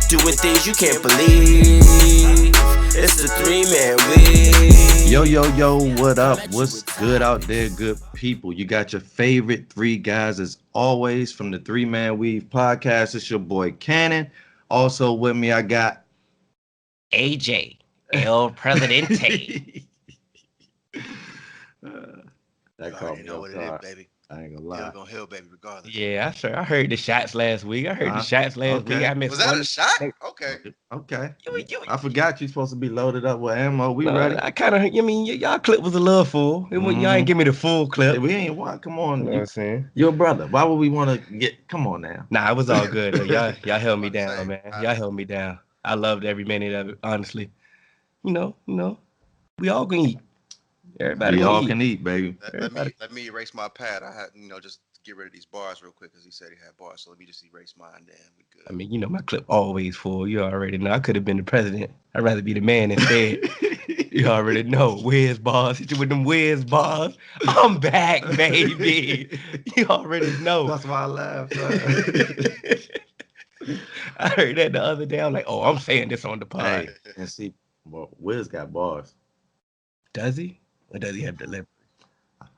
doing things you can't believe. It's the 3-Man Weave. Yo, what up? What's good out there, good people? You got your favorite three guys as always from the 3-Man Weave podcast. It's your boy Cannon. Also with me, I got AJ, El Presidente. That You caught already me know off what it guard. is, baby. I ain't gonna Hill lie. gonna hill, baby, regardless. Yeah, I heard the shots last week. I heard the shots last week. Okay. I missed Was that one. a shot? Okay. Okay. You- I forgot you're supposed to be loaded up with ammo. We no, ready? I kind of, y'all clip was a little full. Y'all ain't give me the full clip. We ain't what? Come on. You know what I'm saying? Your brother. Why would we want to get? Come on now. Nah, it was all good. Though. Y'all held me About to down, say, man. Y'all held me down. I loved every minute of it, honestly. You know, we all can eat. Everybody We gonna all eat. can eat, baby. let me erase my pad. I had just get rid of these bars real quick because he said he had bars. So let me just erase mine. Damn, we good. I mean, my clip always full. You already know. I could have been the president. I'd rather be the man instead. You already know. Wiz bars. Hit you with them Wiz bars. I'm back, baby. You already know. That's why I laughed. I heard that the other day. I'm like, oh, I'm saying this on the pod. Hey, and see, well, Wiz got bars. Does he? Or does he have delivery?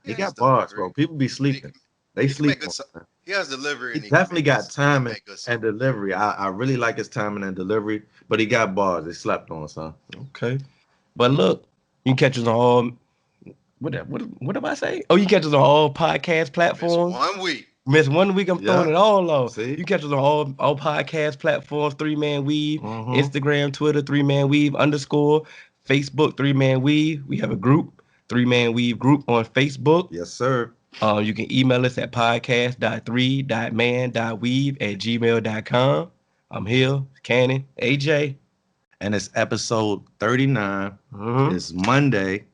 He has got bars, delivery. bro. People be sleeping. They He can sleep make on good him. He has delivery. He And can definitely make got good- timing make good and songs. delivery. I really like his timing and delivery, but he got bars. They slept on, son. Okay. But look, you can catch us on all. What am I saying? Oh, you can catch us on all podcast It's platforms. 1 week. Miss 1 week, I'm throwing it all off. See? You catch us on all podcast platforms, 3-Man Weave, Mhm. Instagram, Twitter, 3-Man Weave _ Facebook, 3-Man Weave. We have a group, 3-Man Weave group on Facebook. Yes, sir. You can email us at podcast.3.man.weave@gmail.com. I'm here, Cannon, AJ. And it's episode 39. Mhm. It's Monday,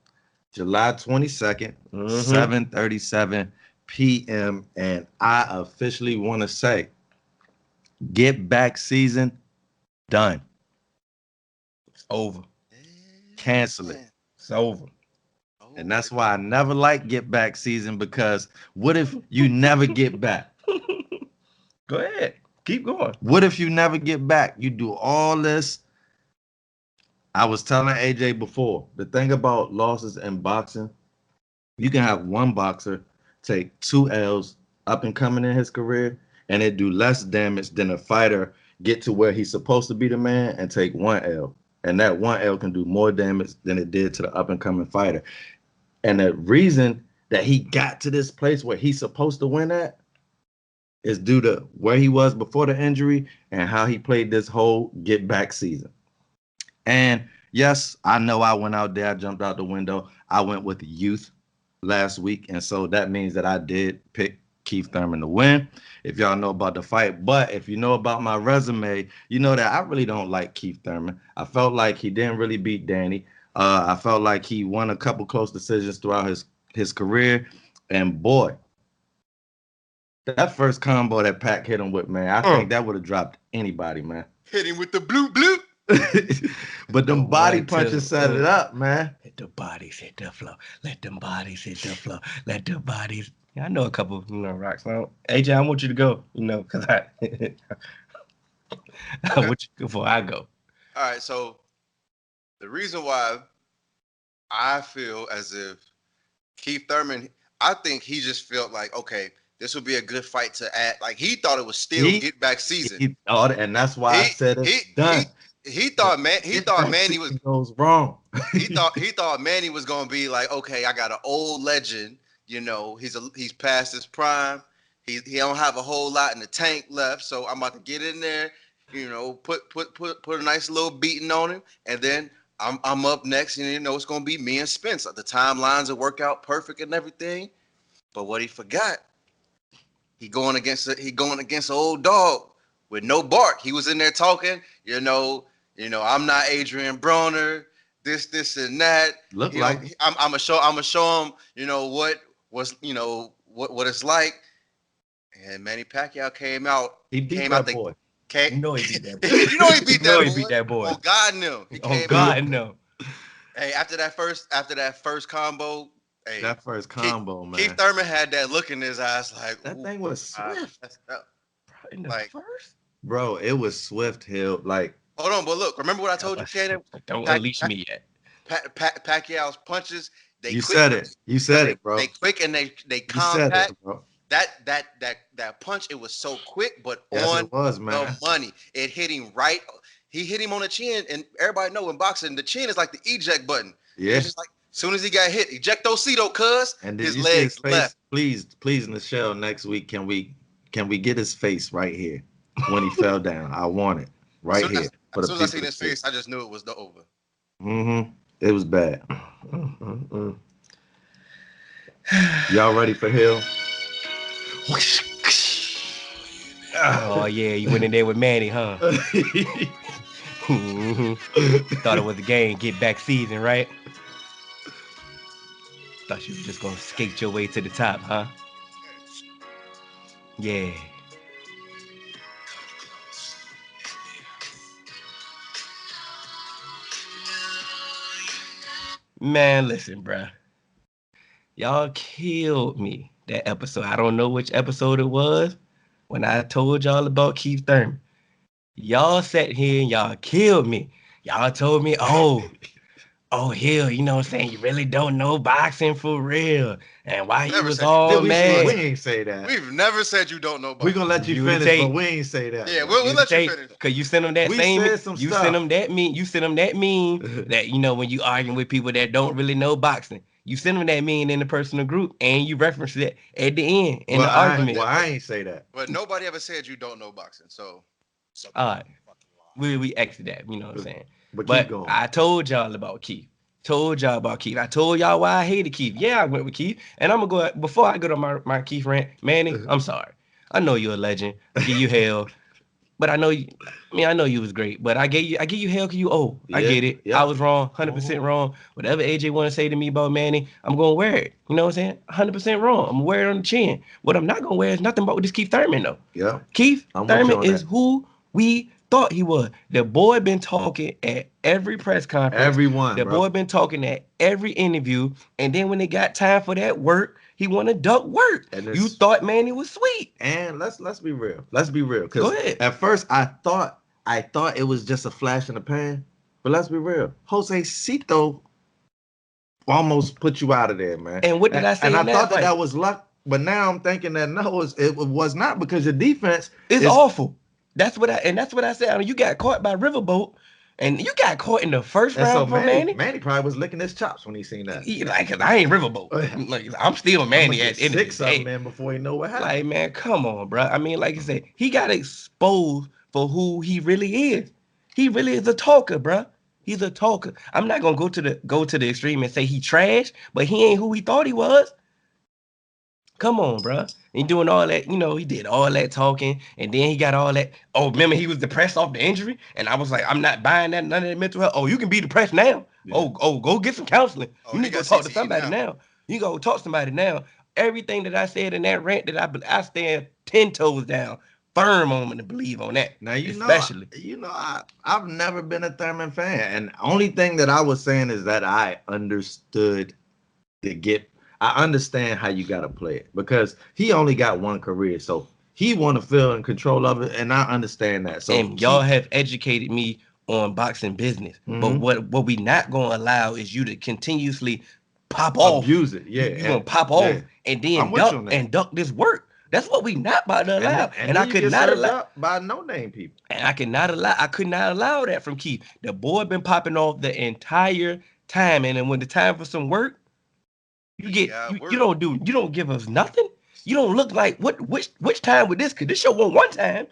July 22nd, Mhm. 7:37 p.m. And I officially want to say, get back season done. It's over. Cancel it. It's over. And that's why I never like get back season, because what if you never get back? Go ahead. Keep going. What if you never get back? You do all this. I was telling AJ before, the thing about losses in boxing, you can have one boxer take 2 L's up and coming in his career, and it do less damage than a fighter get to where he's supposed to be the man and take 1 L. And that 1 L can do more damage than it did to the up and coming fighter. And the reason that he got to this place where he's supposed to win at is due to where he was before the injury and how he played this whole get back season. And yes, I know I went out there, I jumped out the window. I went with the youth last week. And so that means that I did pick Keith Thurman to win, if y'all know about the fight. But if you know about my resume, you know that I really don't like Keith Thurman. I felt like he didn't really beat Danny. I felt like he won a couple close decisions throughout his career. And boy, that first combo that Pac hit him with, man, I think that would have dropped anybody, man. Hit him with the blue blue. But them body punches set it up, man. Let the bodies hit the floor. Let them bodies hit the floor. Let the bodies. Yeah, I know a couple, rocks. Now, AJ, I want you to go, because I want you before I go. All right, so the reason why I feel as if Keith Thurman, I think he just felt like, okay, this would be a good fight to add. Like, he thought it was still get back season. He thought it, and that's why I said it's done. He thought Manny was goes wrong. he thought Manny was gonna be like, okay, I got an old legend. He's past his prime. He don't have a whole lot in the tank left, so I'm about to get in there. Put a nice little beating on him, and then I'm up next, and it's gonna be me and Spence. The timelines will work out perfect and everything. But what he forgot, he going against an old dog with no bark. He was in there talking, I'm not Adrian Broner, this and that. Look like I'm gonna show him, what it's like. And Manny Pacquiao came out. He beat came that out the boy. You know he beat that boy. You know he beat that boy. He beat that boy. Oh God, no. Oh God, no. Hey, after that first combo, hey, That first combo, man. Keith Thurman had that look in his eyes, like That thing was swift. In the Like, first? Bro, it was Swift Hill. Like, Hold on, but look, remember what I told you, Cannon? Don't Pac- unleash me yet. Pacquiao's punches, they you quick. said it. You said it, bro. They quick and they You said compact. it, bro. That punch, it was so quick, but Yes, on it was, the man. money. It hit him right. He hit him on the chin, and everybody know in boxing, the chin is like the eject button. Yeah. It's just like as soon as he got hit, ejectocito, cuz And did his you see his legs face? left. Please, Michelle, next week, can we get his face right here when he fell down? I want it right As soon here as, for as the soon as I people seen to his see. face, I just knew it was the over. It was bad. Y'all ready for Hill? Oh yeah, you went in there with Manny, huh? Thought it was a game, get back season, right? Thought you were just gonna skate your way to the top, huh? Yeah. Man, listen, bruh. Y'all killed me that episode. I don't know which episode it was when I told y'all about Keith Thurman. Y'all sat here and y'all killed me. Y'all told me, Hill, you know what I'm saying? You really don't know boxing for real. And why you Never was said you all we mad. ain't say that. We've never said you don't know We're boxing. gonna let you Review the finish, tape. but we ain't say that. Yeah, bro. we'll let you finish. Cause you sent them that We same. said some You stuff. sent them that meme. You sent them that meme that when you arguing with people that don't really know boxing. You send them that meme in the personal group, and you reference it at the end in the argument. I ain't say that. But nobody ever said you don't know boxing. So All right, we exit that. You know what I'm saying? But keep But going. I told y'all about Keith. I told y'all why I hated Keith. Yeah, I went with Keith, and I'm gonna go before I go to my Keith rant. Manny, I'm sorry. I know you're a legend. I give you hell. But I know you. I know you was great. But I give you hell because you old. I Yeah, get it. yeah. I was wrong, 100% wrong. Whatever AJ want to say to me about Manny, I'm gonna wear it. You know what I'm saying? 100% wrong. I'm gonna wear it on the chin. What I'm not gonna wear is nothing but this Keith Thurman though. Yeah. Keith I'm with you Thurman on is that. who we thought he was. The boy been talking at every press conference. Everyone, The bro. boy been talking at every interview. And then when they got time for that work, he want to duck work. And You thought Manny was sweet. And let's be real. Let's be real. Go Because ahead. at first I thought it was just a flash in the pan. But let's be real. Jose Cito almost put you out of there, man. And what did I say And I in that thought fight? that was luck. But now I'm thinking that no, it was not because your defense It's is awful. That's what I said. I mean, you got caught by Riverboat, and you got caught in the first And so round from Manny. Manny probably was licking his chops when he seen that. Like, 'cause I ain't Riverboat. Like, I'm still Manny at the end of the day. man before he know what happened. Like, man, come on, bro. I mean, like I said, he got exposed for who he really is. He really is a talker, bro. He's a talker. I'm not gonna go to the extreme and say he trash, but he ain't who he thought he was. Come on, bro. He doing all that, he did all that talking, and then he got all that. Oh, remember he was depressed off the injury, and I was like, I'm not buying that, none of that mental health. Oh, you can be depressed now. Yeah. Oh, go get some counseling. Oh, You he need to go got talk to CTE somebody now. now. You go talk to somebody now. Everything that I said in that rant that I stand 10 toes down, firm on to believe on that. Now especially. I've never been a Thurman fan, and only thing that I was saying is that I understood I understand how you gotta play it because he only got one career, so he want to feel in control of it, and I understand that. So And y'all have educated me on boxing business, but what we not gonna allow is you to continuously pop off. abuse it, yeah. You gonna pop off yeah. and I'm then with you on that. duck this work. That's what we not about to allow. And I then you could get not served allow. up by no name people. And I could not allow that from Keith. The boy been popping off the entire time, and then when the time for some work, you don't give us nothing. You don't look like which time with this? Cause this show won one time.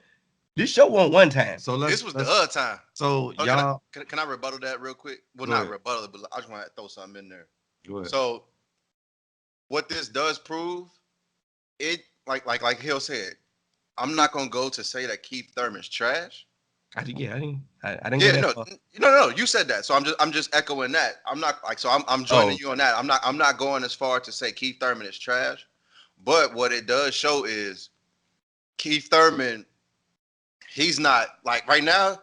This show won one time. So this was the other time. So Oh, y'all, can I rebuttal that real quick? Well, Go not ahead. rebuttal it, but I just want to throw something in there. go ahead. So, what this does prove, it like Hill said, I'm not gonna go to say that Keith Thurman's trash. I didn't go Yeah, that far. no. You said that, so I'm just echoing that. I'm not like so. I'm joining you on that. I'm not going as far to say Keith Thurman is trash, but what it does show is Keith Thurman. He's not like right now.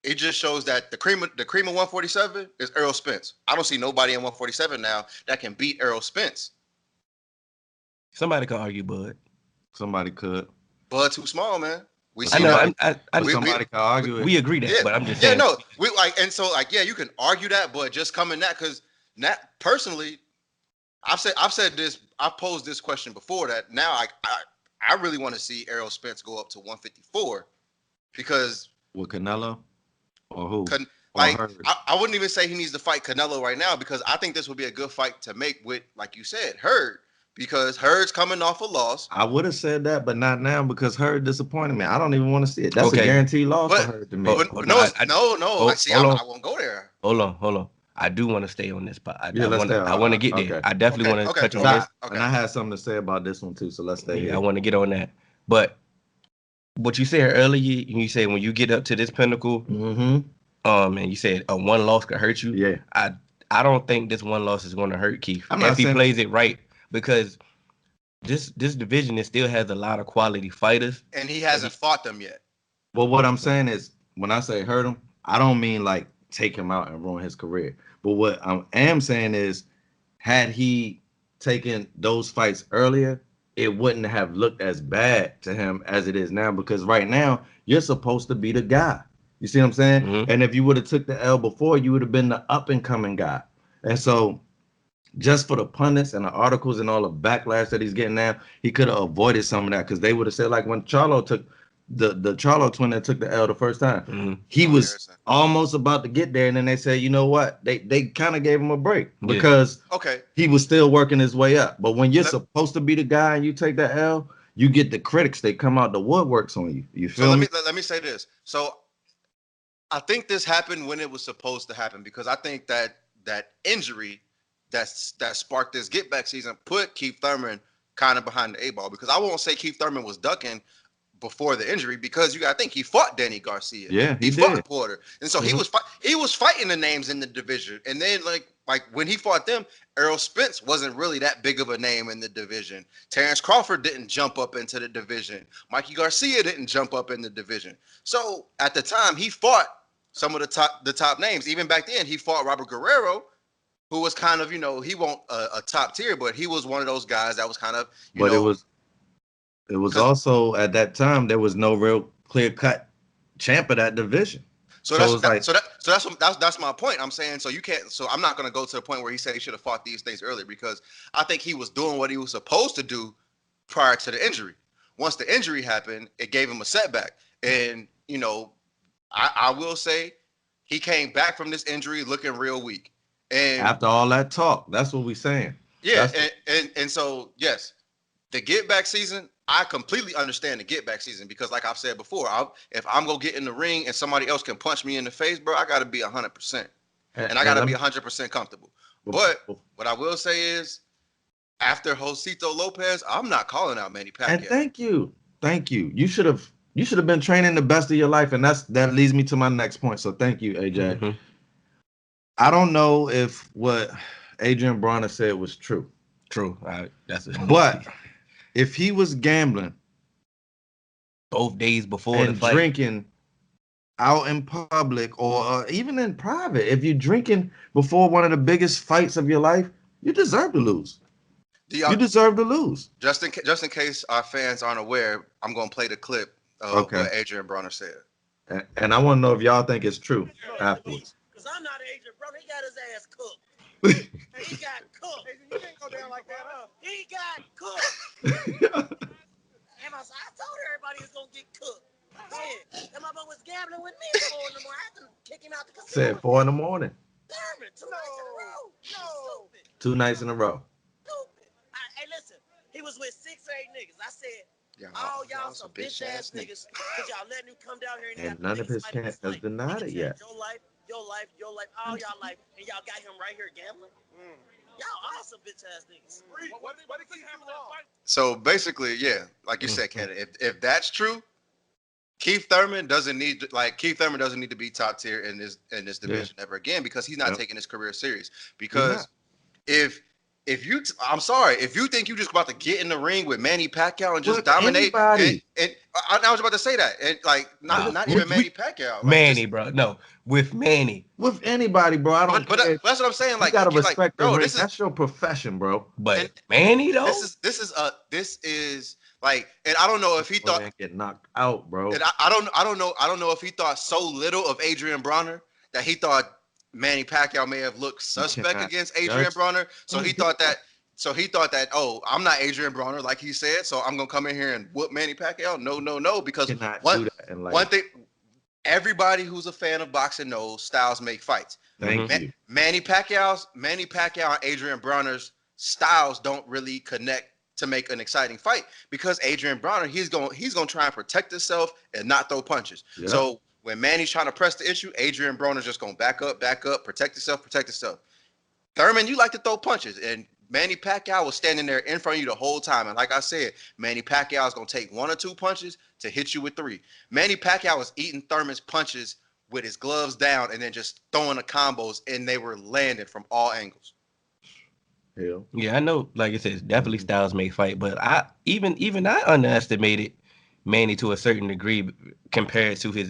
It just shows that the cream of 147 is Errol Spence. I don't see nobody in 147 now that can beat Errol Spence. Somebody could argue, Bud. Somebody could. Bud too small, man. We I seen know. that. I Somebody can argue it. we agree that, Yeah, but I'm just yeah, saying. no, we like, and so like, yeah, you can argue that, but just coming that because personally, I've said this, I've posed this question before that. Now I really want to see Errol Spence go up to 154 because With Canelo or who? Or like Hurd? I wouldn't even say he needs to fight Canelo right now because I think this would be a good fight to make with, like you said, Hurd, because Hurd's coming off a loss. I would have said that, but not now because Hurd disappointed me. I don't even want to see it. That's Okay. a guaranteed loss But- for Hurd to me. Hold No, on, no. I see. hold on. I won't go there. Hold on. I do want to stay on this, but Yeah, let's stay. I want to get there. Okay. I definitely want to Okay, touch on okay. this. And I had something to say about this one too, so let's stay Yeah, here. I want to get on that. But what you said earlier, you said when you get up to this pinnacle, Mm-hmm. and you said a one loss could hurt you. Yeah. I don't think this one loss is going to hurt Keith I'm not if he saying- plays it right, because this division it still has a lot of quality fighters. And he hasn't fought them yet. But what I'm saying is, when I say hurt him, I don't mean like take him out and ruin his career. But what I am saying is, had he taken those fights earlier, it wouldn't have looked as bad to him as it is now. Because right now, you're supposed to be the guy. You see what I'm saying? Mhm. And if you would have took the L before, you would have been the up and coming guy. And so, just for the pundits and the articles and all the backlash that he's getting now, he could have avoided some of that, because they would have said, like when Charlo took the Charlo twin that took the L the first time, Mhm. he Oh, was Harrison. almost about to get there, and then they said, you know what? They kind of gave him a break Yeah. because Okay. he was still working his way up. But when you're Let- supposed to be the guy and you take that L, you get the critics. They come out the woodworks on you. You So feel me? let me say this. So I think this happened when it was supposed to happen because I think that injury that sparked this get back season put Keith Thurman kind of behind the eight ball, because I won't say Keith Thurman was ducking before the injury, because you got to think he fought Danny Garcia. Yeah, he fought did. Porter, and so Mhm. he was fighting the names in the division. And then like when he fought them, Errol Spence wasn't really that big of a name in the division. Terrence Crawford didn't jump up into the division. Mikey Garcia didn't jump up in the division. So at the time, he fought some of the top names. Even back then, he fought Robert Guerrero, who was kind of, he won't a top tier, but he was one of those guys that was kind of, But it was also at that time there was no real clear cut champ of that division. So that's my point. I'm saying, so you can't. So I'm not going to go to the point where he said he should have fought these things earlier, because I think he was doing what he was supposed to do prior to the injury. Once the injury happened, it gave him a setback. And I will say he came back from this injury looking real weak. And After all that talk, that's what we're saying. yeah, and so yes, the get back season, I completely understand the get back season, because like I've said before, if I'm gonna get in the ring and somebody else can punch me in the face, bro, I gotta be 100%, and I gotta be 100% comfortable. But what I will say is, after Josito Lopez, I'm not calling out Manny Pacquiao. And thank you. You should have been training the best of your life, and that leads me to my next point. So thank you, AJ. Mhm. I don't know if what Adrian Bronner said was true, True. but if he was gambling both days before the and fight, drinking out in public or even in private, if you're drinking before one of the biggest fights of your life, you deserve to lose. You deserve to lose. Just in case our fans aren't aware, I'm gonna play the clip of what Adrian Bronner said. And I want to know if y'all think it's true afterwards. Because I'm not Adrian Bronner. He got his ass cooked. He got cooked. You can't go down like that, huh? He got cooked. And I told everybody he was going to get cooked. Shit. That motherfucker was gambling with me at 4 in the morning. I had to kick him out the casino. Said 4 a.m. Thurman, 2 nights in a row. Stupid. 2 nights in a row. Stupid. Hey, listen. He was with 6 or 8 niggas. I said, all y'all some bitch ass niggas, because y'all letting him come down here And none of his camp has denied it yet. Your life, all y'all life, and y'all got him right here gambling. Y'all all some bitch ass niggas. What did he have wrong? So basically, yeah, like you said, Ken, if that's true, Keith Thurman doesn't need to be top tier in this division ever again, because he's not taking his career serious. Because if I'm sorry, if you think you just about to get in the ring with Manny Pacquiao and just With dominate, anybody. and I was about to say that, and like not even Manny Pacquiao, like Manny, bro. No, with Manny. With anybody, bro. I don't but care. that's what I'm saying. Like, You gotta like, respect bro, the ring. this is That's your profession, bro. But And- Manny though. this is Like, and I don't know if he thought, Get knocked out, bro. and I don't know if he thought so little of Adrian Bronner that he thought Manny Pacquiao may have looked suspect cannot against Adrian judge. Bronner. So he thought that, oh, I'm not Adrian Bronner, like he said, so I'm gonna come in here and whoop Manny Pacquiao. No, because Cannot one do that in life. one thing, everybody who's a fan of boxing knows styles make fights. Thank you. Manny Pacquiao and Adrian Bronner's styles don't really connect to make an exciting fight because Adrian Bronner, he's going to try and protect himself and not throw punches. Yep. So when Manny's trying to press the issue, Adrian Bronner's just going to back up, protect himself. Thurman, you like to throw punches, and Manny Pacquiao was standing there in front of you the whole time. And like I said, Manny Pacquiao is going to take 1 or 2 punches to hit you with 3. Manny Pacquiao was eating Thurman's punches with his gloves down and then just throwing the combos, and they were landing from all angles. Hell. Yeah, I know. Like I said, it's definitely styles make fight, but I even I underestimated Manny to a certain degree compared to his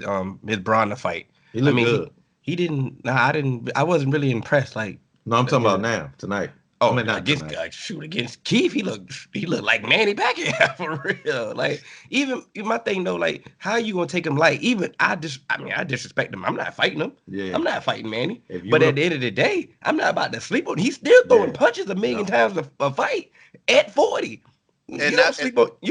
Bronner fight. He looked good. He didn't. Nah, I didn't. I wasn't really impressed. Like, No, I'm talking about now, tonight. oh, I mean, not against tonight. shoot against Keith, he looked like Manny Pacquiao for real. Like, even my thing though, like, how you gonna take him light? Even I disrespect him. I'm not fighting him. Yeah. I'm not fighting Manny. If you But were- at the end of the day, I'm not about to sleep on. He's still throwing Yeah. punches a million times a fight at 40. You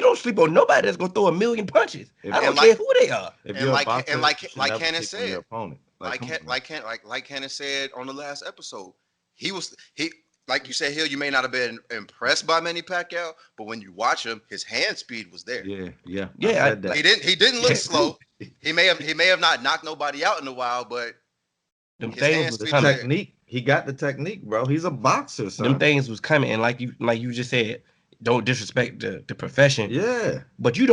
don't sleep on nobody that's gonna throw a million punches. If- I don't and care like- who they are. If And you're like- a boxer, and like- you should like never Cannon pick on said, your opponent. Like Cannon said on the last episode, he like you said, Hill, you may not have been impressed by Manny Pacquiao, but when you watch him, his hand speed was there. Yeah. Yeah, I said that. He didn't look Yeah. slow. He may have not knocked nobody out in a while, but Them his things hands was The speed coming. there. technique. He got the technique, bro. He's a boxer, son. Them things was coming, and like you just said, don't disrespect the profession. Yeah. But you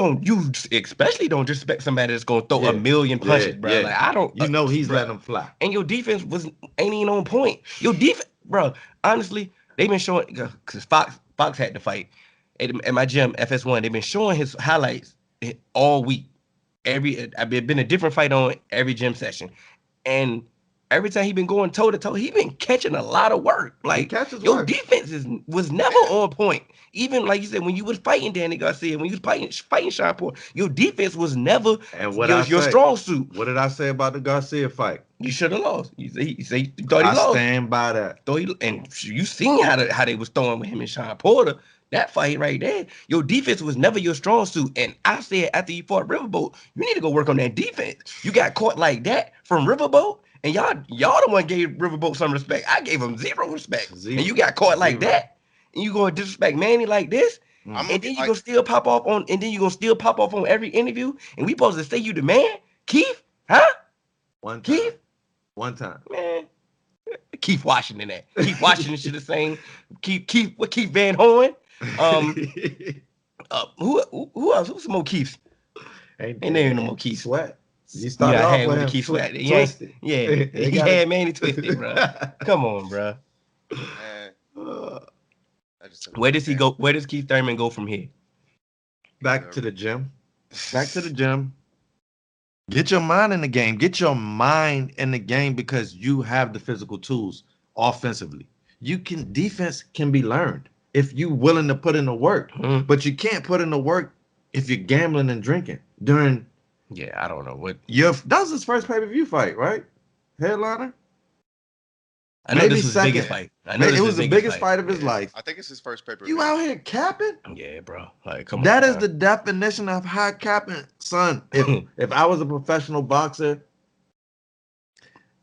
especially don't disrespect somebody that's gonna throw Yeah. a million punches, Yeah. bro. Yeah. Like, I don't. You know he's bro. letting them fly. And your defense ain't even on point. Your defense, bro. Honestly, they've been showing because Fox had to fight at my gym FS1. They've been showing his highlights all week. I've been a different fight on every gym session, and every time he been going toe to toe, he been catching a lot of work. Like, catches your work. defense was never on point. Even like you said, when you was fighting Danny Garcia, when you was fighting Sean Porter, your defense was never And what your say- strong suit. What did I say about the Garcia fight? You should have lost. You thought he I lost. stand by that. And you seen how they was throwing with him and Sean Porter. That fight right there, your defense was never your strong suit. And I said after you fought Riverboat, you need to go work on that defense. You got caught like that from Riverboat, and y'all the one gave Riverboat some respect. I gave him zero respect. Zero. And you got caught like Zero. that, and you gonna disrespect Manny like this, I'm and then you like- gonna still pop off on every interview, and we supposed to say you the man, Keith? Huh? One time. Keith? One time. Man, Keith Washington that. Keith Washington should have sang Keith Van Horn. Who else? Who's some more Keiths? Ain't there no more Keiths. Sweat. You started Yeah, I off had with with him the Keith Sweat. twisted. Yeah, They he got had it. Manny twisted, bro. Come on, bro. Man, I just Where does he go? Where does Keith Thurman go from here? Back to the gym. Back to the gym. Get your mind in the game. Get your mind in the game because you have the physical tools offensively. Defense can be learned if you willing to put in the work. Mhm. But you can't put in the work if you're gambling and drinking during Yeah, I don't know what. that was his first pay-per-view fight, right? Headliner? I know Maybe this was the biggest second. fight. I know It this was the biggest fight of his Yeah. life. I think it's his first paper. You out here capping? Yeah, bro. Like, come on. That is man. the definition of high capping, son. If I was a professional boxer,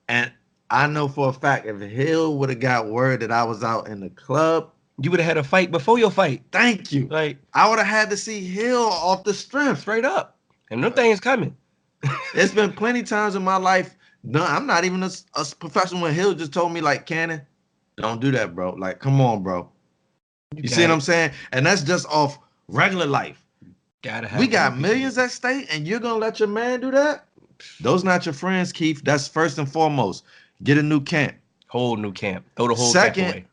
and I know for a fact if Hill would have got word that I was out in the club, You would have had a fight before your fight. thank you. Like, I would have had to see Hill off the strength. straight up. And them things coming. It's been plenty times in my life. No, I'm not even a professional when Hill just told me, like, Cannon, don't do that, bro. Like, come on, bro. You see what I'm saying? And that's just off regular life. We got millions at stake, and you're gonna let your man do that? Those not your friends, Keith. That's first and foremost. Get a new camp. Whole new camp. Throw the whole Second, camp away.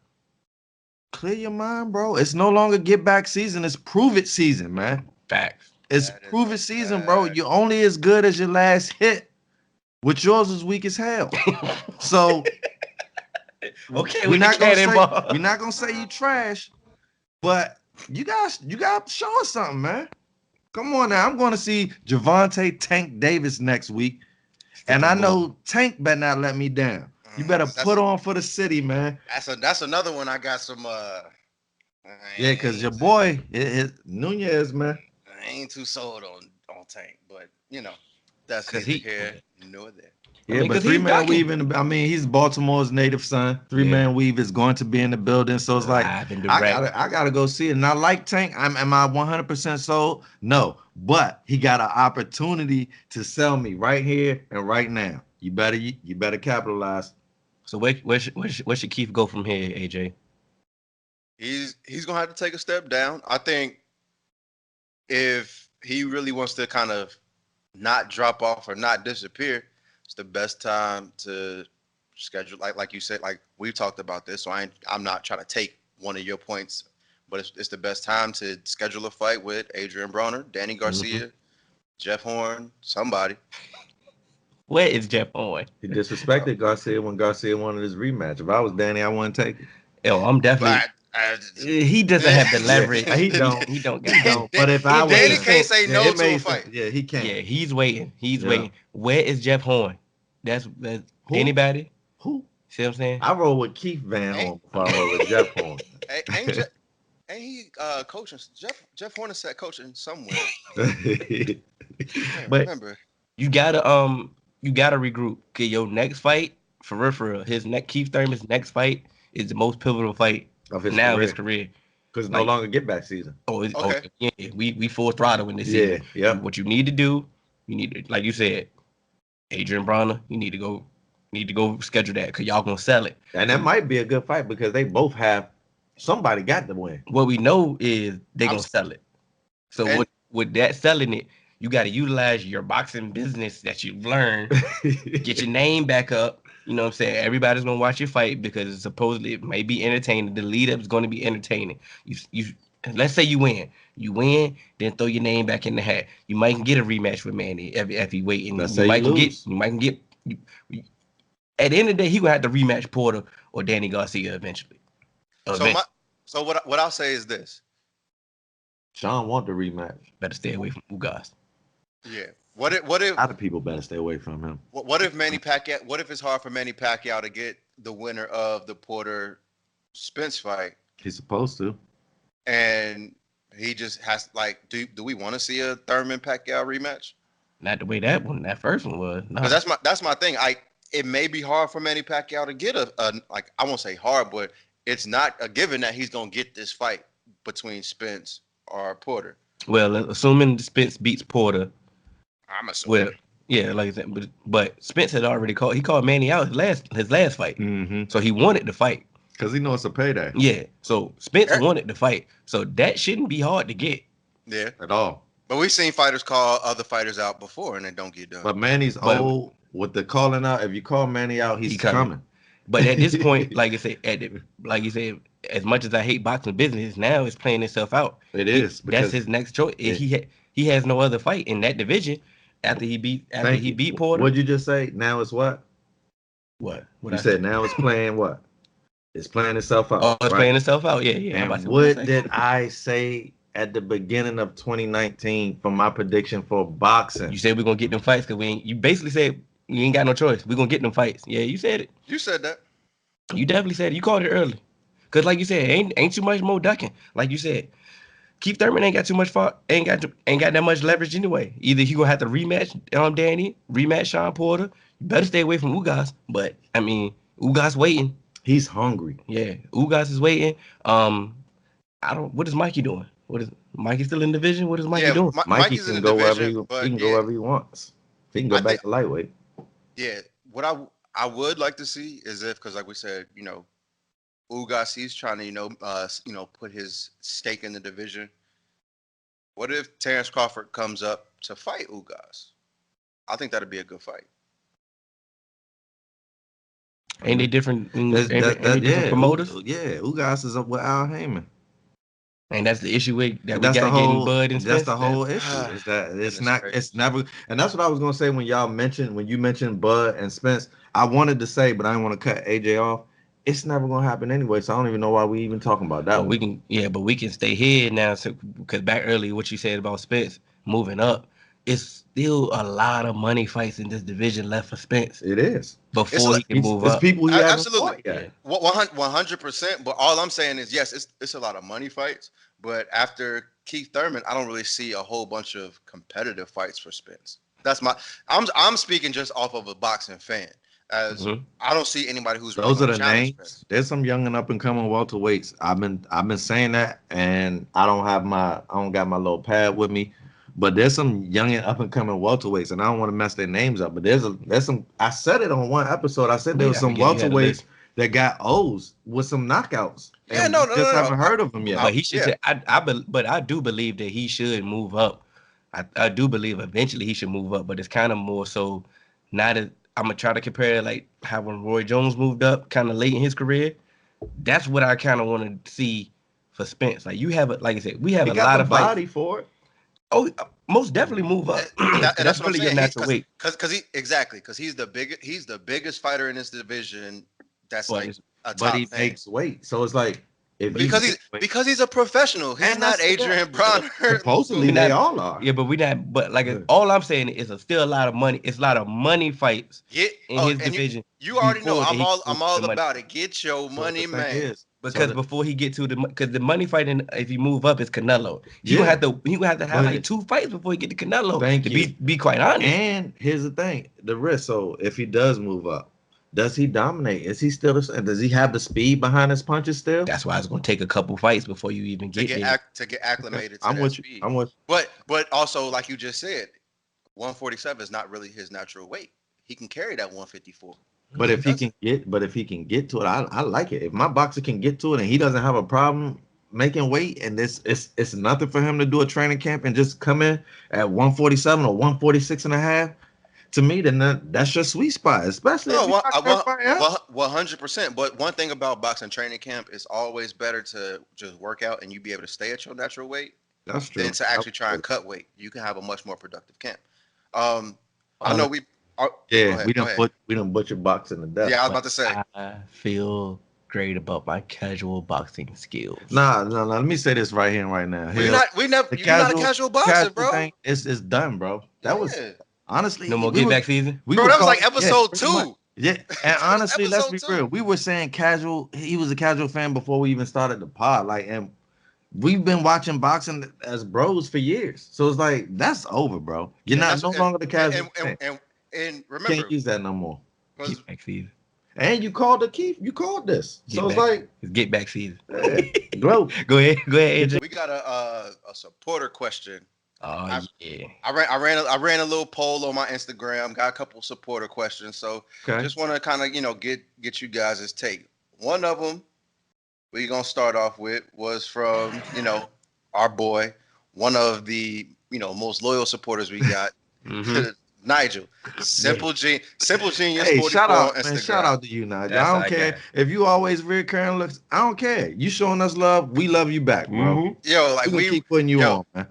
Clear your mind, bro. It's no longer get back season. It's prove it season, man. Facts. It's That is prove a it season, bro. fact. You're only as good as your last hit. Which yours is weak as hell. So Okay, we're we not can't gonna involve. say we're not gonna say you trash, but you guys gotta show us something, man. Come on now. I'm going to see Javante Tank Davis next week. And I know Tank better not let me down. You better put on for the city, man. That's another one. I got some. Yeah, because your boy, Nunez, man. I ain't too sold on Tank, but you know, that's 'Cause neither he- here nor there. Yeah, but because three he's man ducking. weave he's Baltimore's native son. Three man weave is going to be in the building. So it's like Live and I direct. gotta go see it. And I like Tank. Am I 100% sold? No. But he got an opportunity to sell me right here and right now. You better capitalize. So where should Keith go from here, AJ? He's gonna have to take a step down. I think if he really wants to kind of not drop off or not disappear, it's the best time to schedule. Like you said, like we've talked about this. So I'm not trying to take one of your points, but it's the best time to schedule a fight with Adrian Broner, Danny Garcia, Jeff Horn, somebody. Where is Jeff Horn? He disrespected Garcia when Garcia wanted his rematch. If I was Danny, I wouldn't take it. Oh, I'm definitely. He doesn't have the leverage. Yeah, he don't. He don't. He don't. But if I was Danny made can't say no it to a made fight. sense. Yeah, he can't. Yeah, he's waiting. He's Yeah. waiting. Where is Jeff Horn? That's Who? anybody. Who? See what I'm saying? I roll with Keith Van Horn before I roll with Jeff Horn. Ain't he coaching? Jeff Horn is coaching somewhere. I But remember. you gotta regroup. Okay, your next fight, for real, Keith Thurman's next fight is the most pivotal fight Of his now career. of his career. Because it's no Like- longer get back season. Okay. Yeah, we full throttle in this season. Yeah. What you need to do, you need to, like you said, Adrian Broner, you need to go schedule that because y'all gonna sell it. And that might be a good fight because they both have somebody got to win. What we know is they gonna sell it. So And- with that selling it, you got to utilize your boxing business that you've learned. Get your name back up. You know what I'm saying? Everybody's gonna watch your fight because it's supposedly it may be entertaining. The lead up is going to be entertaining. You let's say you win, then throw your name back in the hat. You might get a rematch with Manny if he wait, and Let's you say might you get lose. you might get. At the end of the day, he gonna have to rematch Porter or Danny Garcia eventually. So what I'll say is this. Sean want the rematch. Better stay away from Ugas. Yeah. What if A lot of people better stay away from him. what if Manny Pacquiao? What if it's hard for Manny Pacquiao to get the winner of the Porter Spence fight, He's supposed to. and he just has like, do we want to see a Thurman Pacquiao rematch? Not the way that first one was. No. Because that's my thing. It may be hard for Manny Pacquiao to get a like, I won't say hard, but it's not a given that he's gonna get this fight between Spence or Porter. Well, assuming Spence beats Porter. I'm assuming. Well, yeah, like I said, but Spence had already called Manny out his last fight. Mm-hmm. So he wanted to fight. Because he knows it's a payday. Yeah. So Spence wanted to fight. So that shouldn't be hard to get. Yeah. At all. But we've seen fighters call other fighters out before and they don't get done. But Manny's old with the calling out. If you call Manny out, he's coming. But at this point, like I said, like you said, as much as I hate boxing business, now it's playing itself out. It is. That's his next choice. He has no other fight in that division after he beat Porter. What'd you just say? Now it's what? What You said now it's playing what? It's playing itself out. Oh, it's playing itself out. Yeah. And what did I say at the beginning of 2019 for my prediction for boxing? You said we're gonna get them fights because you basically said you ain't got no choice. We're gonna get them fights. Yeah, you said it. You said that. You definitely said it. You called it early. Cause like you said, ain't too much more ducking. Like you said, Keith Thurman ain't got too much ain't got that much leverage anyway. Either he gonna have to rematch Danny, rematch Sean Porter. You better stay away from Ugas. But I mean, Ugas waiting. He's hungry. Yeah, Ugas is waiting. What is Mikey doing? What is Mikey still in division? What is Mikey doing? Mikey can go wherever he can go wherever he wants. He can go back to lightweight. Yeah, what I would like to see is because like we said, Ugas, he's trying to put his stake in the division. What if Terrence Crawford comes up to fight Ugas? I think that'd be a good fight. Ain't they different? Different promoters? Yeah, Ugas is up with Al Heyman. And that's the issue we got getting Bud and Spence. That's the whole issue. Is that it's never, and that's what I was gonna say when you mentioned Bud and Spence. I wanted to say, but I didn't want to cut AJ off. It's never gonna happen anyway, so I don't even know why we even talking about that. But we can stay here now, because back earlier what you said about Spence, moving up, it's still a lot of money fights in this division left for Spence It is. before he can move It's up. people he hasn't Absolutely. fought yet. 100%. But all I'm saying is, yes, it's a lot of money fights. But after Keith Thurman, I don't really see a whole bunch of competitive fights for Spence. That's my. I'm speaking just off of a boxing fan, as I don't see anybody who's really Those are gonna the challenge names. Spence. There's some young and up and coming welterweights. I've been saying that, and I don't got my little pad with me, but there's some young and up and coming welterweights, and I don't want to mess their names up. But there's some. I said it on one episode. I said there was some welterweights that got O's with some knockouts. Yeah, and no, we just haven't heard of them yet. But he should. But I do believe that he should move up. I do believe eventually he should move up, but it's kind of more so not as I'm gonna try to compare like how when Roy Jones moved up kind of late in his career. That's what I kind of want to see for Spence. Like you have, like I said, we have He a got lot the of body fights. for it. Oh, most definitely move up. And That's what I'm really your saying. natural weight. Because he's the biggest fighter in this division. That's like a But top he 10. makes weight, so it's like if because he's a professional. He's And not that's Adrian Bronner. supposedly they all are. Yeah, but we not. But like all I'm saying is, still a lot of money. It's a lot of money fights in his division. You already know. before I'm all about it. Get your money, the thing man. is, Because before he get to because the money fighting, if you move up, is Canelo. He Yeah. gonna have to have like 2 fights before he get to Canelo. Thank to you. be quite honest. And here's the thing: the risk. So if he does move up, does he dominate? Is he still? Does he have the speed behind his punches still? That's why it's gonna take a couple fights before you even get there. To get acclimated to I'm that with speed. you. I'm with. But also, like you just said, 147 is not really his natural weight. He can carry that 154. But if he can get to it, I like it. If my boxer can get to it and he doesn't have a problem making weight, and it's nothing for him to do a training camp and just come in at 147 or 146 and a half, to me, then that's your sweet spot, especially if 100%. But one thing about boxing training camp, is always better to just work out and you be able to stay at your natural weight. That's true. Than to actually try and cut weight. You can have a much more productive camp. I know we done butchered boxing to death. Yeah, I was about to say. I feel great about my casual boxing skills. Nah, let me say this right here and right now. You're not a casual boxer, bro. Thing, it's done, bro. That was honestly no more get back season. Bro, that was like episode 2. Yeah, and honestly, let's be Episode 2. real. We were saying casual. He was a casual fan before we even started the pod. Like, and we've been watching boxing as bros for years. So it's like that's over, bro. You're no longer the casual fan. And remember, Can't use that no more. Get back season. And you called the Keith. You called this. So it's get back season. Go ahead, AJ. We got a supporter question. Oh yeah. I ran a little poll on my Instagram. Got a couple supporter questions. So just want to kind of get you guys' take. One of them we're gonna start off with was from our boy, one of the most loyal supporters we got. Nigel, Simple Genius. Hey, shout out, man! Shout out to you, Nigel. I don't care if you always reoccurring looks. I don't care. You showing us love, we love you back, bro. Yo, like we keep putting you on, man.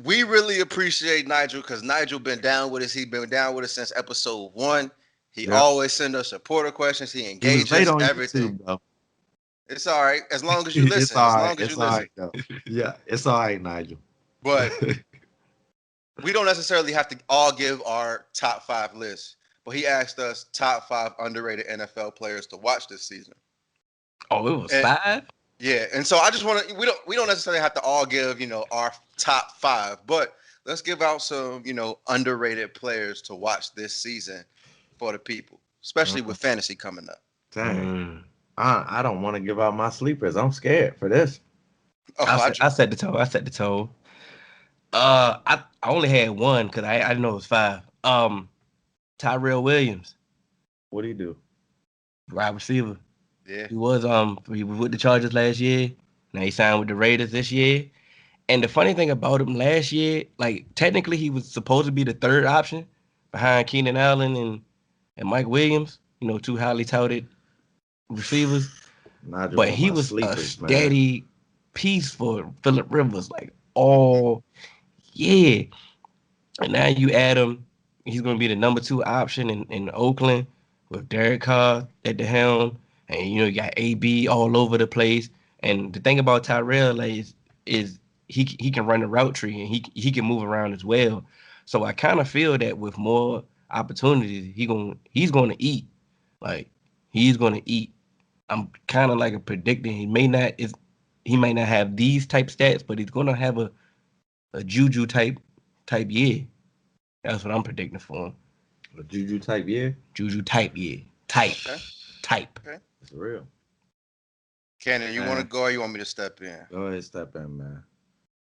We really appreciate Nigel because Nigel been down with us. He's been down with us since episode 1. He always send us supporter questions. He engages everything. YouTube, it's all right as long as you listen. It's all right, though. Yeah, it's all right, Nigel. But we don't necessarily have to all give our top 5 lists, but he asked us top 5 underrated NFL players to watch this season. Oh, it was 5? Yeah, and so I just want to. We don't necessarily have to all give our top 5, but let's give out some underrated players to watch this season for the people, especially with fantasy coming up. Dang, I don't want to give out my sleepers. I'm scared for this. I set the tone. I only had one because I didn't know it was 5. Tyrell Williams. What do you do? Wide receiver. Yeah. He was with the Chargers last year. Now he signed with the Raiders this year. And the funny thing about him last year, like technically he was supposed to be the 3rd option behind Keenan Allen and Mike Williams, 2 highly touted receivers. But he was a steady piece for Phillip Rivers, like all year. And now you add him, he's going to be the number 2 option in Oakland with Derek Carr at the helm. And you got AB all over the place. And the thing about Tyrell is he can run the route tree and he can move around as well. So I kind of feel that with more opportunities, he's gonna eat. Like he's gonna eat. I'm kind of like a predicting he might not have these type stats, but he's gonna have a Juju type year. That's what I'm predicting for him. A Juju type year. Juju type year. Type. Okay. Type. Okay. It's real. Cannon, you want to go or you want me to step in? Go ahead, step in, man.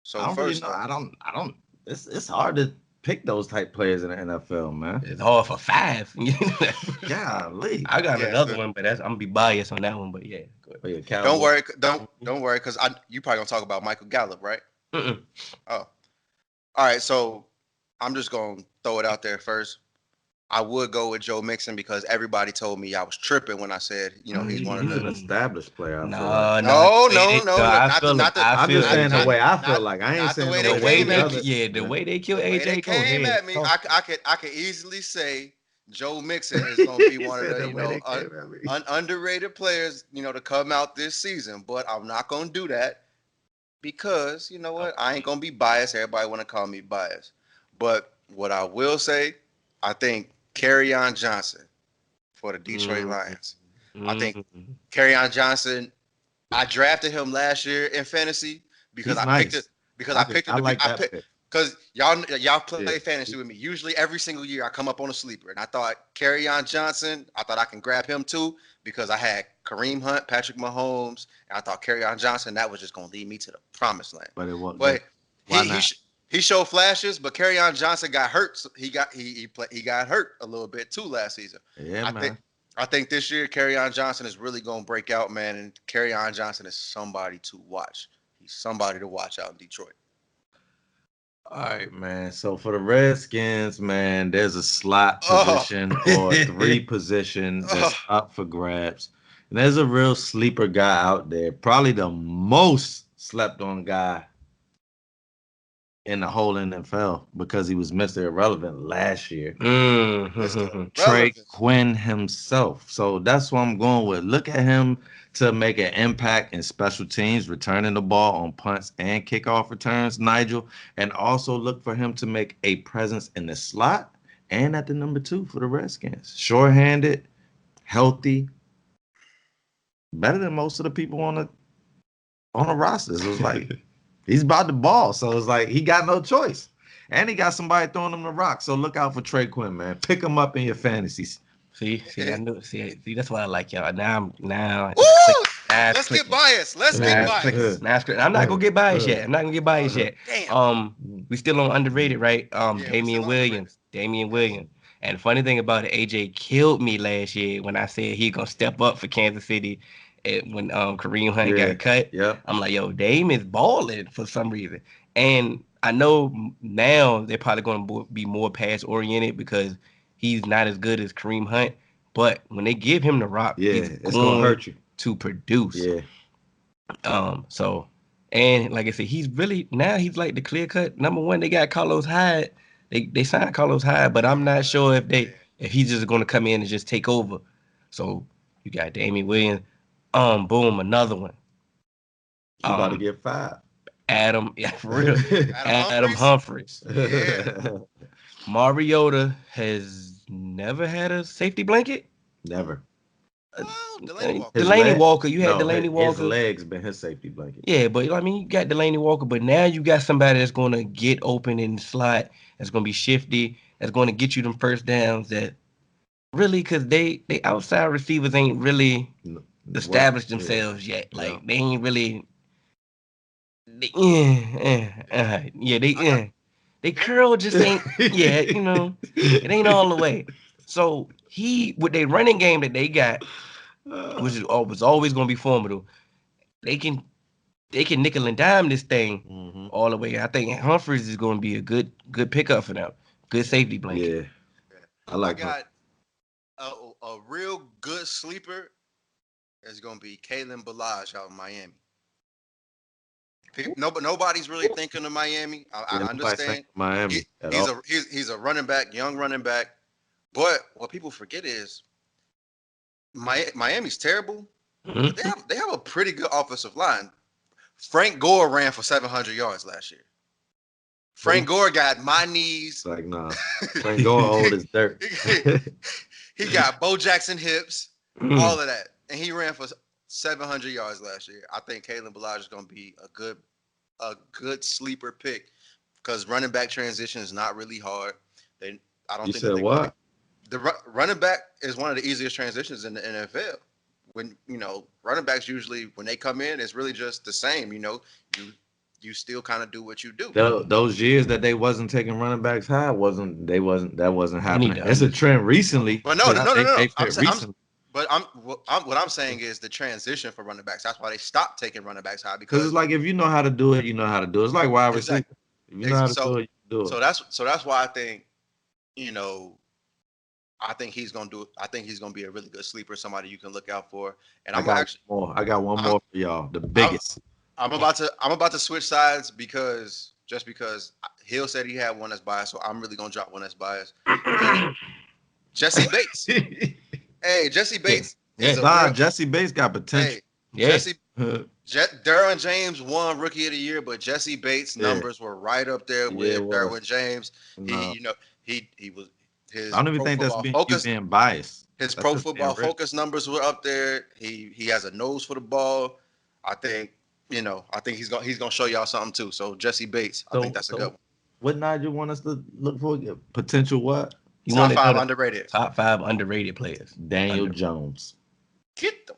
So I don't first, really know. I don't. It's hard to pick those type players in the NFL, man. It's hard for 5. Golly. I got Yeah, another so- one, but I'm gonna be biased on that one. But yeah, go Oh, ahead. yeah, Cowboys. don't worry, because you probably gonna talk about Michael Gallup, right? Mm-mm. Oh, all right. So I'm just gonna throw it out there first. I would go with Joe Mixon because everybody told me I was tripping when I said, he's one of He's an the. established player. I feel like. No. I'm just saying the way I feel not- like. I ain't not the saying way the they way came the at other. me. The way they kill The way AJ, they go came ahead. at me, Talk. I could easily say Joe Mixon is gonna be one of Said the way they came at me. underrated players, to come out this season. But I'm not gonna do that because you know what? I ain't gonna be biased. Everybody want to call me biased, but what I will say, I think Kerryon Johnson for the Detroit Lions. I think Kerryon Johnson. I drafted him last year in fantasy because He's I picked nice. it because I picked it. I like that pick. Because y'all play Yeah. fantasy with me. Usually every single year I come up on a sleeper. And I thought Kerryon Johnson, I thought I can grab him too because I had Kareem Hunt, Patrick Mahomes, and I thought Kerryon Johnson, that was just going to lead me to the promised land. But it won't. But Why not? he showed flashes, but Kerryon Johnson got hurt. So he got hurt a little bit too last season. Yeah, man. I think this year Kerryon Johnson is really going to break out, man. And Kerryon Johnson is somebody to watch. He's somebody to watch out in Detroit. All right, man. So for the Redskins, man, there's a slot position or 3 positions that's up for grabs. And there's a real sleeper guy out there, probably the most slept on guy in the whole NFL because he was Mr. Irrelevant last year. Trey Quinn himself. So that's what I'm going with. Look at him to make an impact in special teams, returning the ball on punts and kickoff returns, Nigel. And also look for him to make a presence in the slot and at the number 2 for the Redskins. Short-handed, healthy, better than most of the people on the rosters. It was like he's about the ball, so it's like he got no choice. And he got somebody throwing him the rock. So look out for Trey Quinn, man. Pick him up in your fantasies. See, I knew. See, that's why I like y'all. Now, let's get biased. Let's get biased. I'm not gonna get biased yet. Damn. We still on underrated, right? we Damian still Williams. And the funny thing about it, AJ killed me last year when I said he gonna step up for Kansas City. When Kareem Hunt got cut, I'm like, yo, Dame is balling for some reason. And I know now they're probably going to be more pass oriented because he's not as good as Kareem Hunt. But when they give him the rock, he's it's going to hurt you to produce. Yeah. So, and like I said, he's like the clear cut number 1. They got Carlos Hyde. They signed Carlos Hyde, but I'm not sure if he's just going to come in and just take over. So you got Damian Williams. Boom, another one. You about to get 5. Adam, yeah, for real. Adam Humphries. Yeah. Mariota has never had a safety blanket. Never. Delaney Walker. You had Delaney Walker. His legs been his safety blanket. Yeah, but I mean, you got Delaney Walker, but now you got somebody that's going to get open in the slot, that's going to be shifty, that's going to get you them first downs that really, because they outside receivers ain't really established themselves yet. Like, they ain't really... They curl just ain't... it ain't all the way. So, with their running game that they got, which was always going to be formidable, they can nickel and dime this thing all the way. I think Humphries is going to be a good pickup for them. Good safety blanket. Yeah. I got a real good sleeper is going to be Kalen Ballage out in Miami. Nobody's really thinking of Miami. I understand. Miami. He's a running back, young running back. But what people forget is Miami's terrible. But they have a pretty good offensive line. Frank Gore ran for 700 yards last year. Frank Gore got my knees. It's like, nah. Frank Gore old as dirt. He got Bo Jackson hips, Mm. all of that, and he ran for 700 yards last year. I think Kalen Ballage is going to be a good sleeper pick because running back transition is not really hard. I don't You think said what? Running back is one of the easiest transitions in the NFL. When running backs usually when they come in, it's really just the same. You still kind of do what you do. Those years that they wasn't taking running backs high that wasn't happening. to It's a trend recently. But no. They I'm fit saying, recently. what I'm saying is the transition for running backs. That's why they stopped taking running backs high Because it's like if you know how to do it, you know how to do it. It's like wide receiver. Exactly. If you know how to do it, you do it. So that's why I think I think he's gonna do it. I think he's gonna be a really good sleeper, somebody you can look out for. And I got one more for y'all. The biggest. I'm about to switch sides because Hill said he had one that's biased, so I'm really gonna drop one that's biased. Jesse Bates. Hey, Jesse Bates. Jesse Bates got potential. Hey, Derwin James won Rookie of the Year, but Jesse Bates' numbers were right up there with Derwin James. No. He was his. I don't even think that's being biased. His Pro Football Focus numbers were up there. He has a nose for the ball. I think he's gonna show y'all something too. So Jesse Bates, I think that's a good one. What Nigel want us to look for? Potential what? Top 5 underrated. Top 5 underrated players. Daniel Jones. Get them.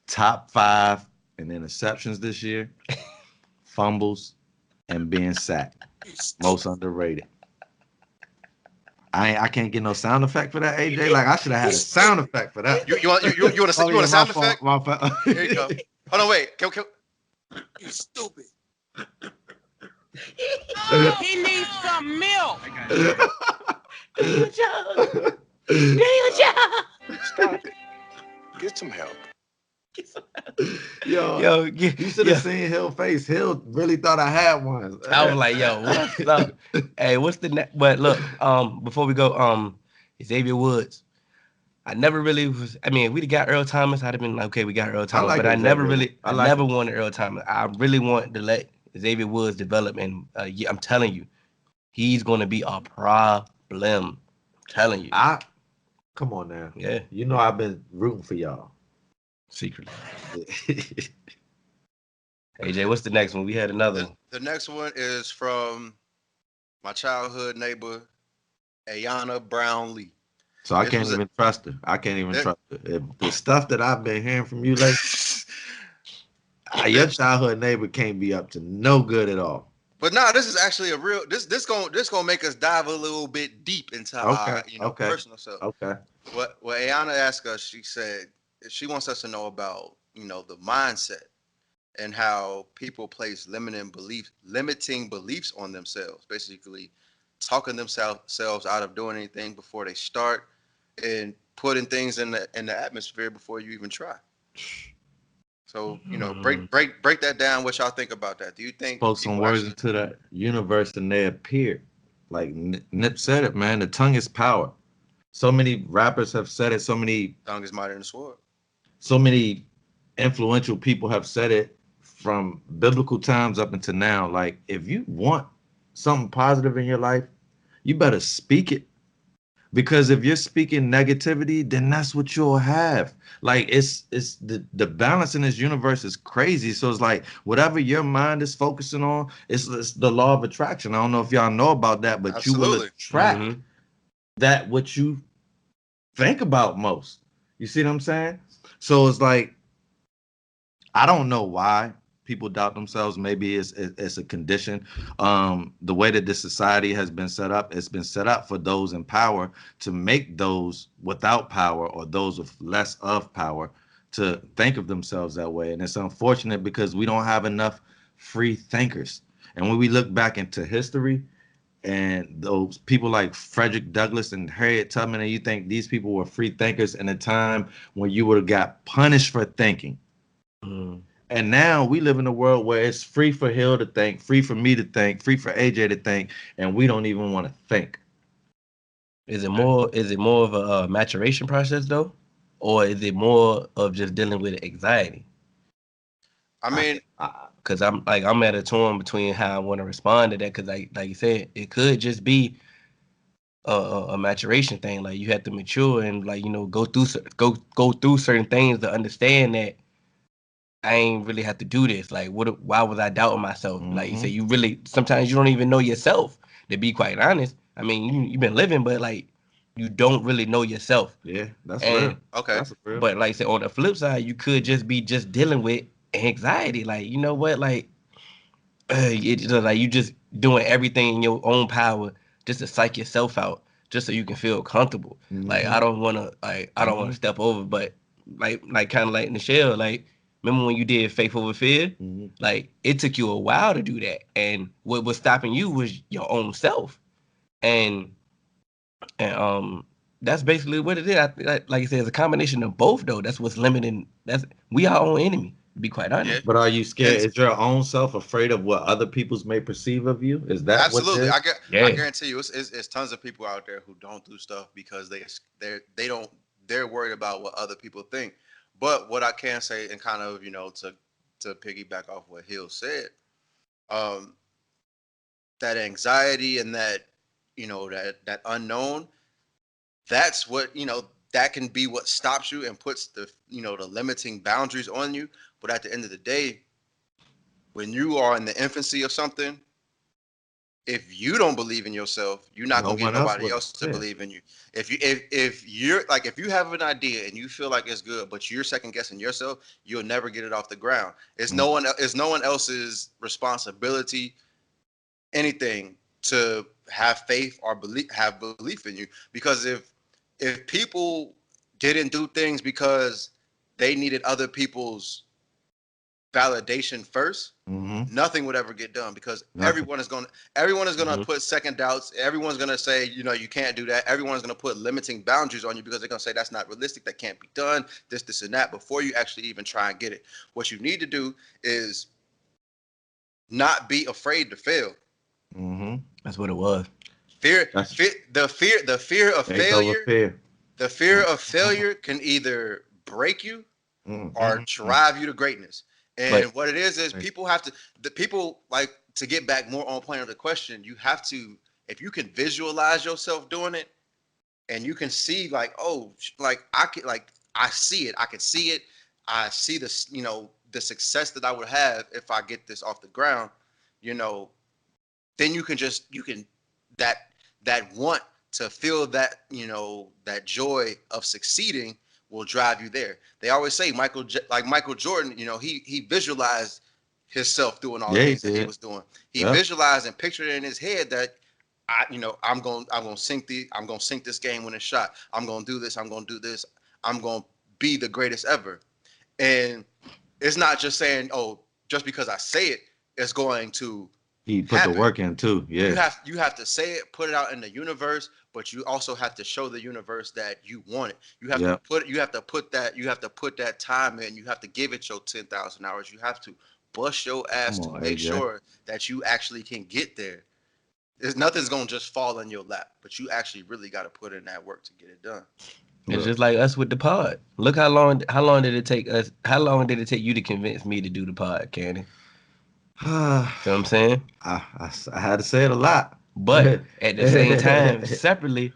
Top 5 in interceptions this year, fumbles, and being sacked. Most underrated. I can't get no sound effect for that, AJ. Like I should have had a sound effect for that. You want a sound effect? My fault. Here you go. Hold on, wait. You stupid. He needs some milk. Daniel Jones. Stop it. Get some help. Yo, you should have seen Hill face. Hill really thought I had one. I was like, yo, what's up? Hey, what's the next? But look, before we go, Xavier Woods. I never really was. I mean, if we'd got Earl Thomas, I'd have been like, okay, we got Earl Thomas. But I never wanted Earl Thomas. I really want to let Xavier Woods develop, and I'm telling you, he's going to be a problem. I'm telling you. Come on now. Yeah. You know I've been rooting for y'all. Secretly. AJ, what's the next one? We had another one. The next one is from my childhood neighbor, Ayanna Brown-Lee. So I can't even trust her. Trust her. The stuff that I've been hearing from you lately, your childhood neighbor can't be up to no good at all. But this is actually a real. This gonna make us dive a little bit deep into our personal self. Okay. What Ayanna asked us, she said she wants us to know about the mindset and how people place limiting beliefs on themselves. Basically, talking themselves out of doing anything before they start, and putting things in the atmosphere before you even try. So break that down. What y'all think about that? Do you think spoke some words into the universe and they appeared? Like Nip said it, man. The tongue is power. So many rappers have said it. So many tongue is mightier than a sword. So many influential people have said it from biblical times up until now. Like if you want something positive in your life, you better speak it. Because if you're speaking negativity, then that's what you'll have. Like it's the balance in this universe is crazy. So it's like whatever your mind is focusing on, it's the law of attraction. I don't know if y'all know about that, but Absolutely. You will attract that what you think about most. You see what I'm saying? So it's like I don't know why people doubt themselves. Maybe it's a condition. The way that this society has been set up, it's been set up for those in power to make those without power or those with less of power to think of themselves that way. And it's unfortunate because we don't have enough free thinkers. And when we look back into history and those people like Frederick Douglass and Harriet Tubman, and you think these people were free thinkers in a time when you would have got punished for thinking. And now we live in a world where it's free for Hill to think, free for me to think, free for AJ to think, and we don't even want to think. Is it more of a maturation process though, or is it more of just dealing with anxiety? I mean, because I'm at a torn between how I want to respond to that, because like you said, it could just be a maturation thing. Like you have to mature and like go through certain things to understand that I ain't really have to do this. Like why was I doubting myself? Like you say, you really sometimes you don't even know yourself, to be quite honest. I mean, you've been living, but like you don't really know yourself. Yeah, that's And real. Okay. That's real. but like I said, on the flip side, you could just be dealing with anxiety. Like, you know what? Like like you just doing everything in your own power just to psych yourself out, just so you can feel comfortable. Like I don't wanna step over, but like kind of like in the shell, like remember when you did Faith Over Fear? Like it took you a while to do that. And what was stopping you was your own self. And and that's basically what it is. Like I said, it's a combination of both though. That's what's limiting. That's we our own enemy, to be quite honest. But are you scared? And Is your own self afraid of what other people's may perceive of you? Is that what it absolutely, is? I guarantee you, it's tons of people out there who don't do stuff because they're worried about what other people think. But what I can say, and kind of to piggyback off what Hill said, um, that anxiety and that that unknown, that's what that can be what stops you and puts the the limiting boundaries on you. But at the end of the day, when you are in the infancy of something, if you don't believe in yourself, you're not No gonna get one else nobody will. else to Yeah. believe in you. If you're like, if you have an idea and you feel like it's good, but you're second guessing yourself, you'll never get it off the ground. It's no one else's responsibility, anything, to have faith or have belief in you. Because if people didn't do things because they needed other people's validation first, nothing would ever get done, because Nothing. everyone is gonna put second doubts. Everyone's gonna say, you can't do that. Everyone's gonna put limiting boundaries on you because they're gonna say that's not realistic, that can't be done, this and that, before you actually even try and get it. What you need to do is not be afraid to fail. That's what it was. The fear of Faith over failure. fear. The fear of failure can either break you or drive you to greatness. And But what it is people have to, like, to get back more on point of the question, you have to, if you can visualize yourself doing it, and you can see like, oh, like I see it, I can see it, I see this, the success that I would have if I get this off the ground, then you can that want to feel that, that joy of succeeding will drive you there. They always say Michael Jordan, he visualized himself doing all the Yeah, he things that he did. was doing. He Yeah. visualized and pictured it in his head that I'm gonna sink this game winning shot. I'm gonna do this. I'm gonna do this. I'm gonna be the greatest ever. And it's not just saying, oh, just because I say it, it's going to He put the happen. work in too. Yeah. You have to say it, put it out in the universe, but you also have to show the universe that you want it. You have to put that time in. You have to give it your 10,000 hours. You have to bust your ass Come to on, make AJ. sure that you actually can get there. Nothing's gonna just fall in your lap, but you actually really got to put in that work to get it done. it's just like us with the pod. Look how long did it take us? How long did it take you to convince me to do the pod, Candy? You know what I'm saying? I had to say it a lot. But at the same time, separately,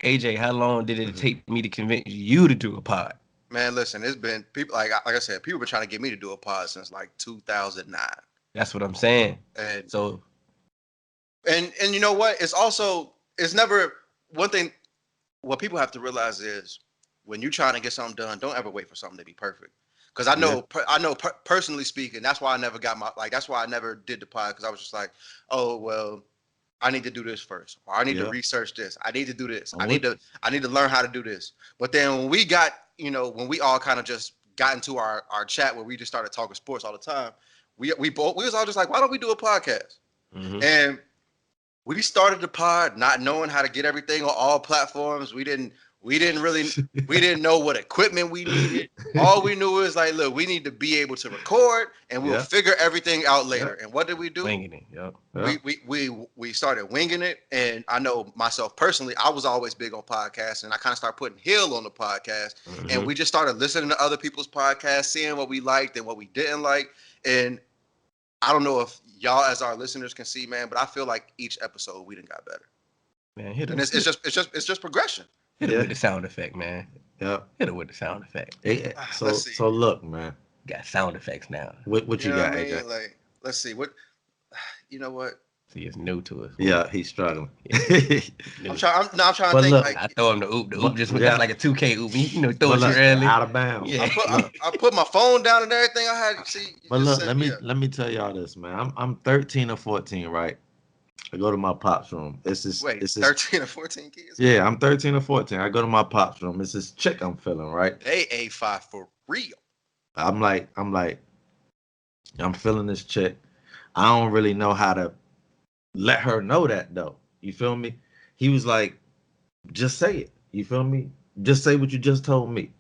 AJ, how long did it take me to convince you to do a pod? Man, listen, it's been people, like I said, people been trying to get me to do a pod since like 2009. That's what I'm saying. And So and you know what? It's never one thing. What people have to realize is, when you're trying to get something done, don't ever wait for something to be perfect. Because I know personally speaking, that's why I never got that's why I never did the pod, because I was just like, oh well, I need to do this first, or I need to research this. I need to do this. I need to learn how to do this. But then when we got, when we all kind of just got into our chat where we just started talking sports all the time, we was all just like, why don't we do a podcast? And we started the pod not knowing how to get everything on all platforms. We didn't know what equipment we needed. All we knew was like, look, we need to be able to record, and we'll figure everything out later. And what did we do? winging it. Yep. We started winging it. And I know myself personally, I was always big on podcasts, and I kind of started putting Hill on the podcast. And we just started listening to other people's podcasts, seeing what we liked and what we didn't like. And I don't know if y'all as our listeners can see, man, but I feel like each episode we done got better. Man, hit him. And it's just progression. Hit him with the sound effect, man. Yep. Hit him with the sound effect. So look, man. Got sound effects now. What you know got, what I mean? AJ? Like, let's see what. You know what? See, it's new to us. Yeah, he's struggling. I'm trying to But think. look, Like, I throw him the oop. The oop just Yeah. that's like a 2K oop. You know, throw But it too look, early. out of bounds. Yeah. I put my phone down and everything. I had see. you But just look, said, let me tell y'all this, man. I'm 13 or 14, right? I go to my pop's room. It's this. Wait, it's this, 13 or 14 kids? Yeah, I'm 13 or 14. I go to my pop's room. It's this chick I'm feeling, right? They A5 for real. I'm feeling this chick. I don't really know how to let her know that though. You feel me? He was like, just say it. You feel me? Just say what you just told me.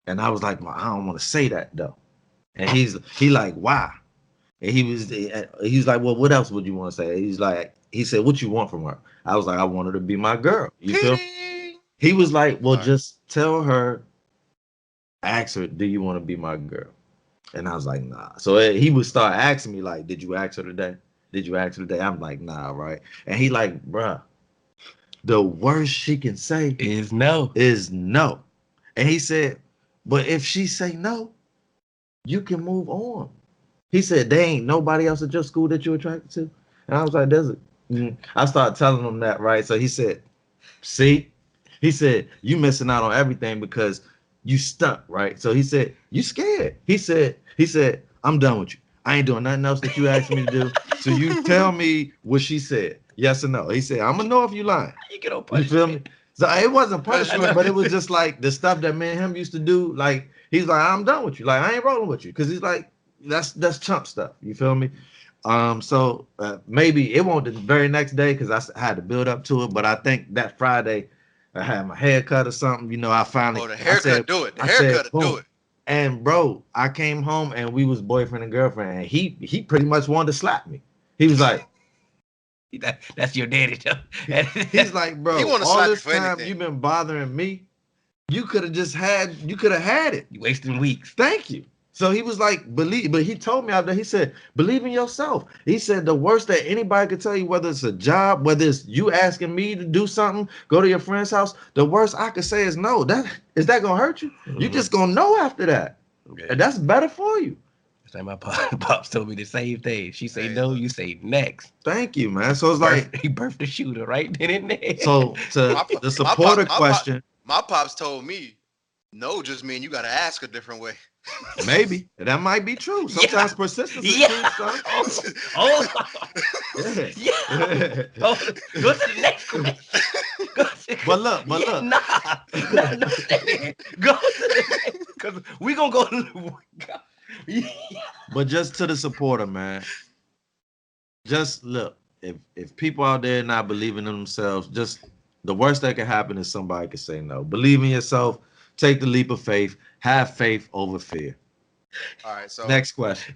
And I was like, well, I don't want to say that though. And he like, why? And he was like, well, what else would you want to say? He said, what you want from her? I was like, I want her to be my girl. You feel? He was like, well, just tell her, ask her, do you want to be my girl? And I was like, nah. So he would start asking me like, did you ask her today? Did you ask her today? I'm like, nah, right? And he like, bruh, the worst she can say Is no. And he said, but if she say no, you can move on. He said, there ain't nobody else at your school that you're attracted to. And I was like, there's a... I started telling him that, right? So he said, see? He said, you missing out on everything because you stuck, right? So he said, you scared. He said, I'm done with you. I ain't doing nothing else that you asked me to do. So you tell me what she said. Yes or no? He said, I'm gonna know if you lying. You get on You punishment. feel me? So it wasn't punishment, but it was just like the stuff that me and him used to do. Like, he's like, I'm done with you. Like, I ain't rolling with you. Cause he's like, that's chump stuff. You feel me? So maybe it won't the very next day because I had to build up to it. But I think that Friday I had my hair cut or something. You know, I finally. Oh, the haircut do it. The I said, haircut do boom. it. And bro, I came home and we was boyfriend and girlfriend. And he pretty much wanted to slap me. He was like, that's your daddy. he's like, bro, He wanna all slap you this for time anything. you've been bothering me. You could have had it. You wasting weeks. Thank you. So he was like, believe, but he told me out there, he said, believe in yourself. He said the worst that anybody could tell you, whether it's a job, whether it's you asking me to do something, go to your friend's house, the worst I could say is no. Is that gonna hurt you? You just gonna know after that. Okay. And that's better for you. It's like my pops told me the same thing. She say no, you say next. Thank you, man. So it's like He birthed the shooter right then and there. so to the supporter question. My pops told me, no, just mean you gotta ask a different way. Maybe that might be true. Sometimes persistence is Yeah. true, son. Oh, Yeah. yeah. Oh, go to the next question. But look. No. Go to the next because we gonna go. But just to the supporter, man. Just look, if people out there not believing in themselves, just the worst that can happen is somebody can say no. Believe in yourself. Take the leap of faith. Have faith over fear. All right, so Next question.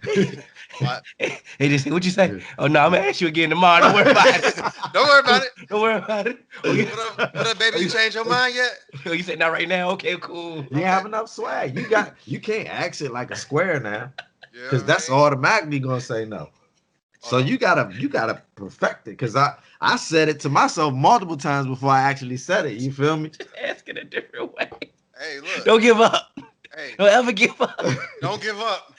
Hey, just what you say? Oh no, I'm gonna ask you again tomorrow. Don't worry about it. don't worry about it. Don't worry about it. Okay. What up, baby? You changed your mind yet? Oh, you said not right now? Okay, cool. You have enough swag. You can't ask it like a square now. Yeah, Because that's automatically gonna say no. So you gotta perfect it. Cause I said it to myself multiple times before I actually said it. You feel me? Just ask it a different way. Hey, look. Don't give up. Hey, Don't ever give up. don't give up.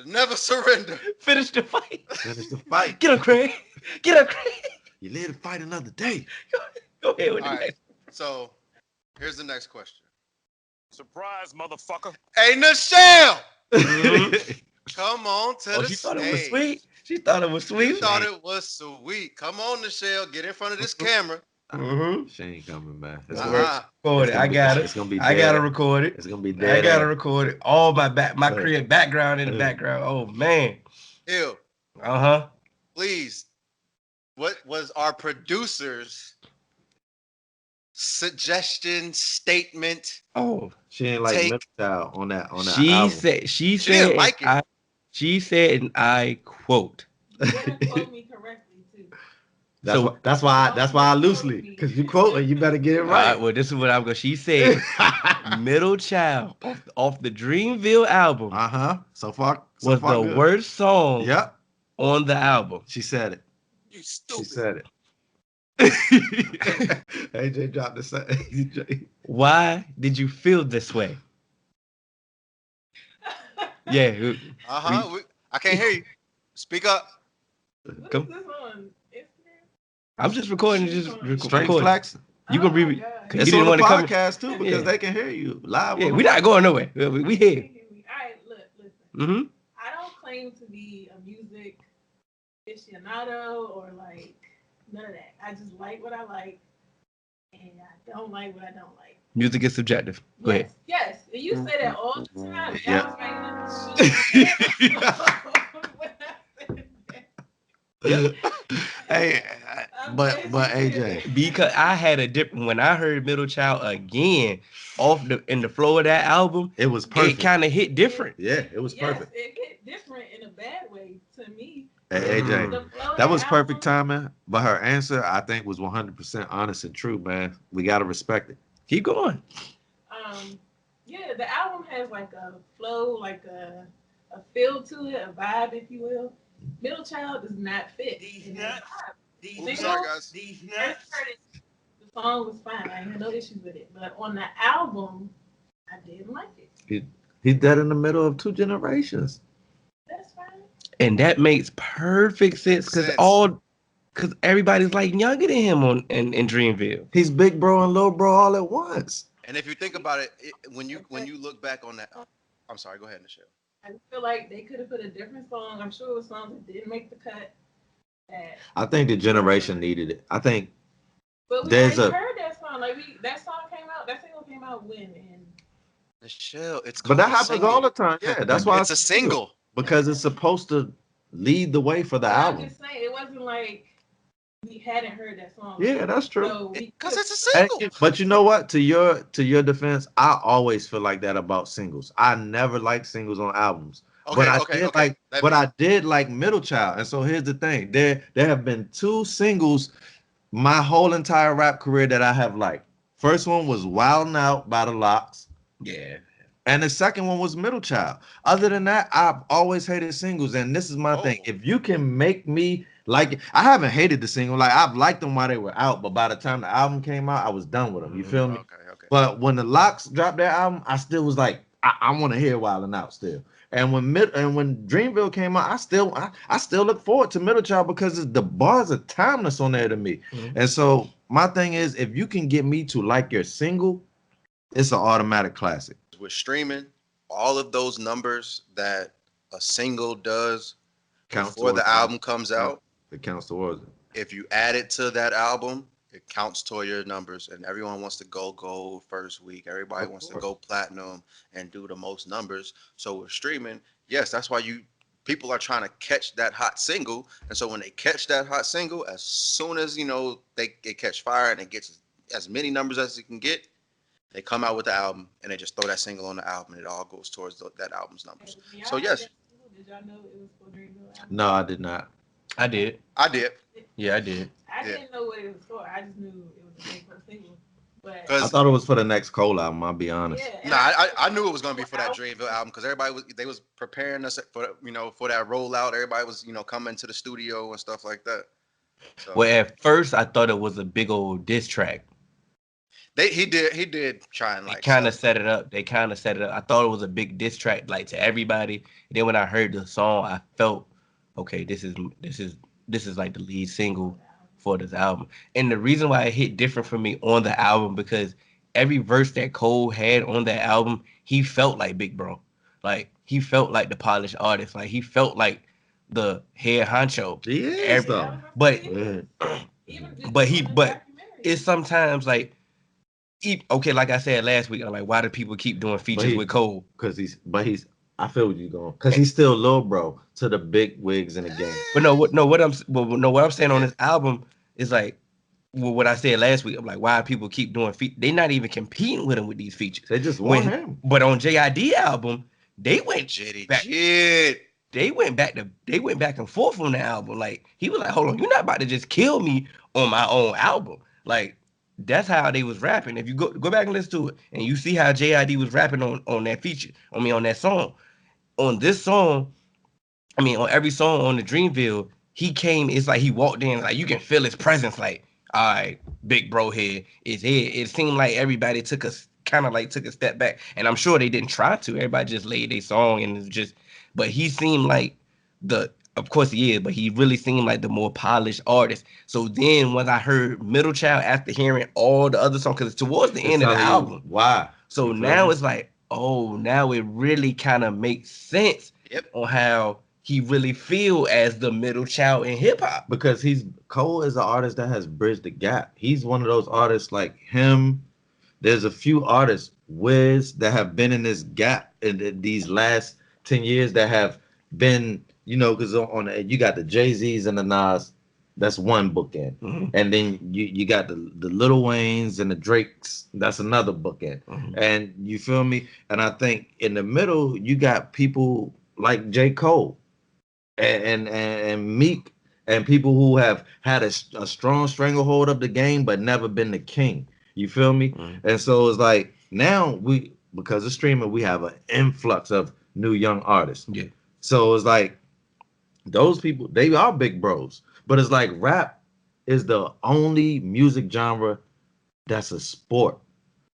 Never surrender. Finish the fight. Finish the fight. Get up, Craig. Get up, Craig. You live to fight another day. Go ahead with the All right. next. So here's the next question. Surprise, motherfucker. Hey, Nichelle! Come on to Oh, the she thought stage. it was sweet. She thought it was sweet. You thought it was sweet. Come on, Nichelle. Get in front of this camera. Mm-hmm. She ain't coming back. It's Uh-huh. Record it. I got it. It's gonna be I dead. gotta record it. It's gonna be I dead. gotta record it. All my Right. crib background in the background. Oh man. Hill, Uh-huh. please. What was our producer's suggestion, statement? Oh. She ain't like Take- Middle Child on that She album. said She didn't like it. She said, and I quote. Quote me correctly too. That's why I loosely, because you quote it, you better get it All right, right. well, this is what I'm going. She said, "Middle Child" off the Dreamville album So far was so far the good. worst song Yep. on the album. She said it. You She stupid. said it. AJ dropped the set. AJ. Why did you feel this way? Yeah. I can't hear you. Speak up. What Come. is this on Instagram? I'm just recording. Just Straight recording. flex. You can Oh my read. God. You It's didn't on the want to come. podcast too because Yeah. they can hear you live. Yeah, on we're the not going nowhere. We here. All right, look, listen. Mm-hmm. I don't claim to be a music aficionado or like none of that. I just like what I like, and I don't like what I don't like. Music is subjective. Go ahead. Yes, and you say that all the time. Yeah. Y'all was making when I said that. Hey, but AJ, Because I had a different when I heard Middle Child again in the flow of that album, it was it perfect. kind of hit different. Yeah, it was perfect. Yes, it hit different in a bad way to me. Hey, AJ, The flow of that was perfect album, timing, but her answer I think was 100% honest and true, man. We gotta respect it. Keep going. Yeah, the album has like a flow, like a feel to it, a vibe, if you will. Middle Child does not fit. These in that nuts. vibe. These Single, Sorry, guys. These first nuts. heard it, the song was fine. I had no issues with it. But on the album, I didn't like it. He's dead in the middle of two generations. That's fine. And that makes perfect sense because everybody's like younger than him in Dreamville. He's big bro and little bro all at once. And if you think about it, when you look back on that, I'm sorry. Go ahead, Michelle. I feel like they could have put a different song. I'm sure it was songs that didn't make the cut. I think the generation needed it. I think But we There's already a- heard that song. That song came out. That single came out when? And Michelle, it's but that called a happens single. all the time. Yeah, that's why It's a single. because it's supposed to lead the way for the I'm album. just saying, it wasn't like we hadn't heard that song. Yeah, that's true. So Because it's a single. But you know what? To your defense, I always feel like that about singles. I never like singles on albums. But I did like Middle Child. And so here's the thing. There have been two singles my whole entire rap career that I have liked. First one was Wildin' Out by the Locks. Yeah. And the second one was Middle Child. Other than that, I've always hated singles. And this is my thing. If you can make me like it, I haven't hated the single. Like I've liked them while they were out, but by the time the album came out, I was done with them. You feel me? Okay. But when the Locks dropped their album, I still was like, I want to hear Wildin' Out still. And when Dreamville came out, I still look forward to Middle Child because the bars are timeless on there to me. Mm-hmm. And so my thing is, if you can get me to like your single, it's an automatic classic. With streaming, all of those numbers that a single does before the album comes out, it counts towards it. if you add it to that album, it counts toward your numbers. And everyone wants to go gold first week. Everybody wants to go platinum and do the most numbers. So with streaming, yes, that's why people are trying to catch that hot single. And so when they catch that hot single, as soon as they catch fire and it gets as many numbers as it can get, they come out with the album and they just throw that single on the album and it all goes towards that album's numbers. So yes. Did y'all know it was for Dreamville album? No, I did not. I did. I did. Yeah, I did. I didn't know what it was for. I just knew it was a big single. But I thought it was for the next Cole album, I'll be honest. yeah, I knew it was gonna be for that Dreamville album because they was preparing us for that rollout. Everybody was coming to the studio and stuff like that. So, Well, at first I thought it was a big old diss track. he did try and They kind of set it up. I thought it was a big diss track, like to everybody. And then when I heard the song, I felt, okay, this is like the lead single for this album. And the reason why it hit different for me on the album because every verse that Cole had on that album, he felt like Big Bro. Like he felt like the polished artist. Like he felt like the head honcho. He is though. But Yeah. but it's sometimes like. Okay, like I said last week, I'm like, why do people keep doing features with Cole? Because I feel what you're going. Because he's still Lil Bro to the big wigs in the game. But what I'm saying on this album is like, what I said last week. I'm like, why people keep doing features? They're not even competing with him with these features. They just want him. But on JID album, they went back. They went back and forth on the album. Like he was like, hold on, you're not about to just kill me on my own album. Like. That's how they was rapping. If you go back and listen to it, and you see how JID was rapping on that feature, on that song. On this song, I mean, on every song on the Dreamville, he came. It's like he walked in, like you can feel his presence. Like, all right, big bro here is here. It seemed like everybody took a kind of like took a step back, and I'm sure they didn't try to. Everybody just laid their song and it's just. But he seemed like the. Of course he is, but he really seemed like the more polished artist. So then when I heard Middle Child after hearing all the other songs, because it's towards the It's end of the telling you album, why. so You feel now me? it's like, oh, now it really kind of makes sense Yep. on how he really feel as the middle child in hip hop. Because Cole is an artist that has bridged the gap. He's one of those artists like him. There's a few artists, Wiz, that have been in this gap in these last 10 years that have been, because you got the Jay-Z's and the Nas, that's one bookend. Mhm. And then you got the Lil Waynes and the Drakes, that's another bookend. Mhm. And you feel me? And I think in the middle, you got people like J. Cole and Meek and people who have had a strong stranglehold of the game but never been the king. You feel me? Mhm. And so it's like now because of streaming, we have an influx of new young artists. Yeah. So it's like those people, they are big bros. But it's like rap is the only music genre that's a sport.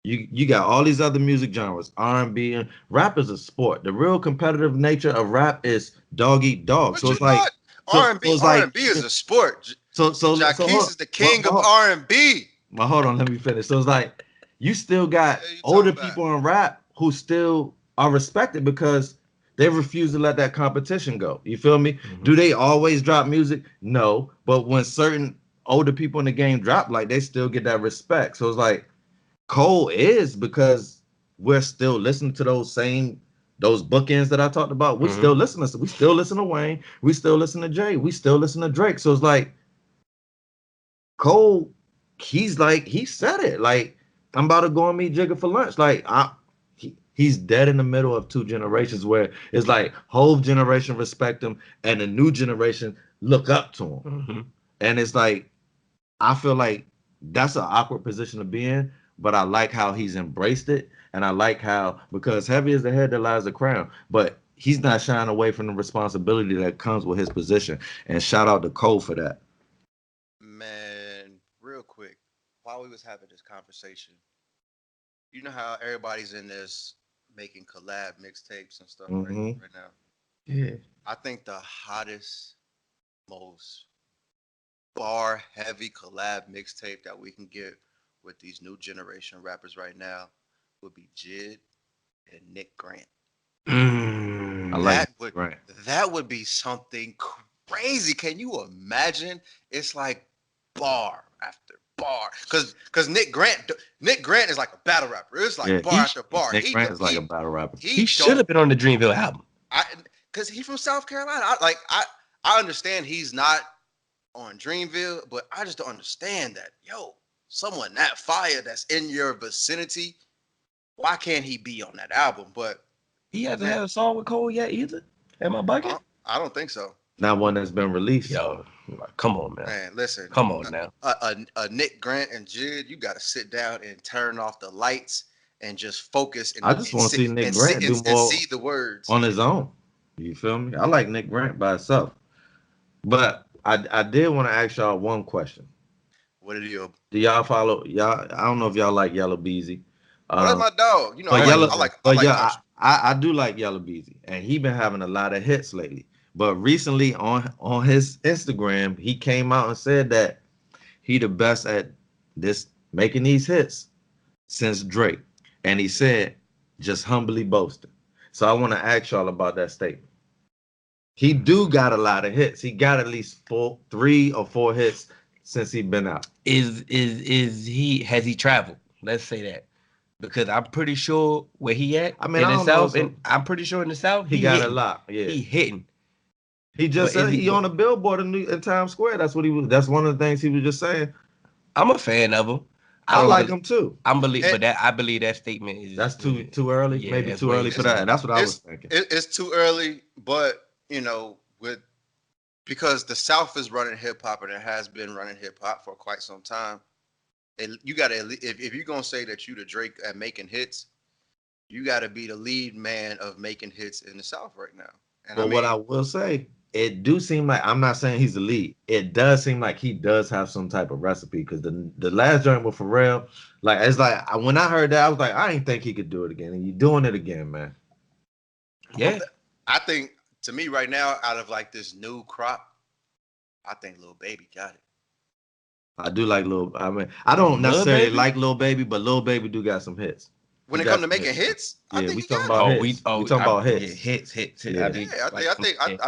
You got all these other music genres, R&B, and rap is a sport. The real competitive nature of rap is dog eat dog. What So you it's like thought? so, R&B, so it's like R&B is a sport. so Jaquez is the king of R&B. well, hold on, let me finish. So it's like you still got What are you older talking about? people in rap who still are respected because they refuse to let that competition go. You feel me? Mhm. Do they always drop music? No, but when certain older people in the game drop, like they still get that respect. So it's like Cole is because we're still listening to those bookends that I talked about. We Mhm. still listen to we still listen to Wayne. We still listen to Jay. We still listen to Drake. So it's like Cole, he said it. Like, I'm about to go and meet Jigga for lunch. Like, he's dead in the middle of two generations where it's like whole generation respect him and the new generation look up to him. Mhm. And it's like, I feel like that's an awkward position to be in, but I like how he's embraced it. And I like how, because heavy is the head that lies the crown, but he's not shying away from the responsibility that comes with his position. And shout out to Cole for that. Man, real quick, while we was having this conversation, you know how everybody's in this making collab mixtapes and stuff Mhm. right now. Yeah. I think the hottest, most bar heavy collab mixtape that we can get with these new generation rappers right now would be Jid and Nick Grant. Mm. I like That would Grant. that would be something crazy. Can you imagine? It's like bar after bar. Cause Nick Grant is like a battle rapper. It's like Yeah, bar after bar. Nick Grant is like a battle rapper. He should don't have been on the Dreamville album. cause he's from South Carolina. I understand he's not on Dreamville, but I just don't understand that. Yo, someone that fire that's in your vicinity, why can't he be on that album? But He hasn't man, had a song with Cole yet either. Am I bugging? I don't think so. Not one that's been released. Yo, like, come on, man. Man, listen. Come on now. A Nick Grant and Jid, you got to sit down and turn off the lights and just focus I just want to see Nick Grant do and more see the words. on his own. You feel me? I like Nick Grant by himself. But I did want to ask y'all one question. What are you? Do y'all follow y'all? I don't know if y'all like Yellow Beezy. Oh, that's my dog. You know, But Yellow, I but like yeah, country. I do like Yellow Beezy, and he been having a lot of hits lately. But recently on his Instagram, he came out and said that he the best at this making these hits since Drake, and he said just humbly boasting. So I want to ask y'all about that statement. He do got a lot of hits. He got at least 3 or 4 hits since he been out. Is he has he traveled? Let's say that. Because I'm pretty sure where he at I mean, in I the don't know, South, so- and I'm pretty sure in the South He got hitting. a lot. Yeah, He hitting. he just But is said he- he on a billboard in Times Square. That's what he was. That's one of the things he was just saying. I'm a fan of him. I like him too. I believe that statement is That's too early. Yeah, Maybe that's too way early for too that. early. That's what I was thinking. It's too early, but you know, because the South is running hip hop and it has been running hip hop for quite some time. You got to if you're gonna say that you the Drake at making hits, you got to be the lead man of making hits in the South right now. And But what I will say, it do seem like, I'm not saying he's the lead. It does seem like he does have some type of recipe, because the last joint with Pharrell, like it's like when I heard that, I was like, I didn't think he could do it again, and you doing it again, man. Yeah. I think, to me right now, out of like this new crop, I think Lil Baby got it. I do like Lil. I mean, I don't Lil necessarily Baby? like Lil Baby, but Lil Baby do got some hits. When He it got comes to some making hits, I Yeah, think we he talking got about it. hits. We talking about hits. Yeah, hits. Yeah. I think, Yeah, I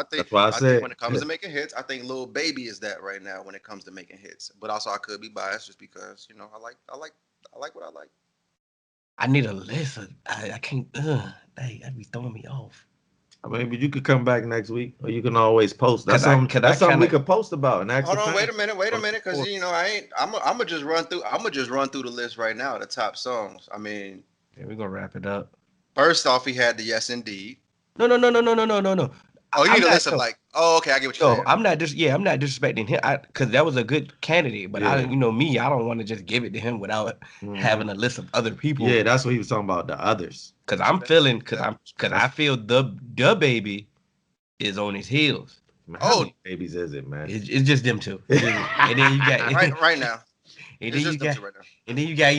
think That's why I said when it comes to making hits, I think Lil Baby is that right now when it comes to making hits. But also I could be biased just because, you know, I like what I like. I need a list. I can't. That'd be throwing me off. I mean, but you could come back next week, or you can always post. That's 'Cause I- something. 'cause That's I something we kinda- could post about and ask Hold the on, fans. wait a minute, because you know I'm gonna just run through the list right now, the top songs. I mean, Yeah, we're gonna wrap it up. first off, he had the Yes Indeed. No. Oh, you I'm need a not- list of like, oh, okay, I get what you're No, saying. I'm not disrespecting him, because that was a good candidate. But Yeah. I don't want to just give it to him without having a list of other people. Yeah, that's what he was talking about. The others. Because I feel the baby is on his heels. Man, how many babies is it, man? It's just them two. And then you got right now. And It's then just you them got two right now. and then you got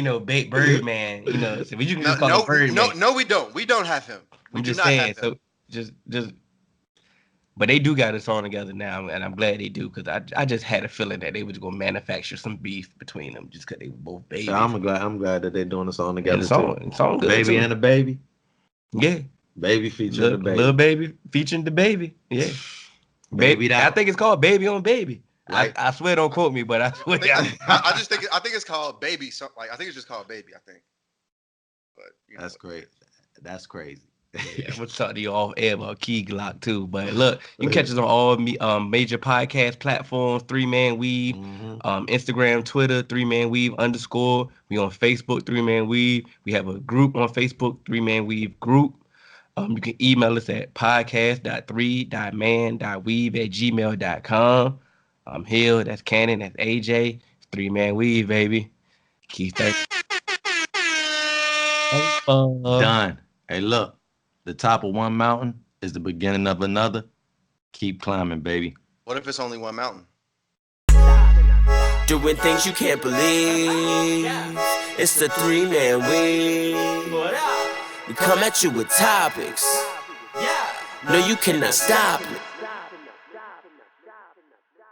Birdman. So you can just call him Birdman. No, we don't. We don't have him. We I'm do just not saying. have him. So just. But they do got a song together now, and I'm glad they do, because I just had a feeling that they was gonna manufacture some beef between them just because they were both babies. So I'm glad that they're doing the song together. And the song good Baby too. and the baby. Yeah. Baby featuring the baby. Little baby featuring the baby. Yeah. Baby I think it's called Baby on Baby. Like- I swear, don't quote me, but I swear. I just think it's called Baby. So, like I think it's just called Baby. I think. But you know, That's great. That's crazy. Yeah, I'm gonna talk to you off air about Key Glock too. But look, you can catch us on all major podcast platforms, 3Man Weave, Instagram, Twitter, 3Man Weave _. We on Facebook, 3Man Weave. We have a group on Facebook, 3Man Weave group. You can email us at podcast.3.man.weave@gmail.com. I'm Hill, that's Cannon, that's AJ. It's 3Man Weave, baby. Keith, Done. Hey, look. The top of one mountain is the beginning of another. Keep climbing, baby. what if it's only one mountain? Doing things you can't believe. It's the 3-man weave. We come at you with topics. No, you cannot stop it.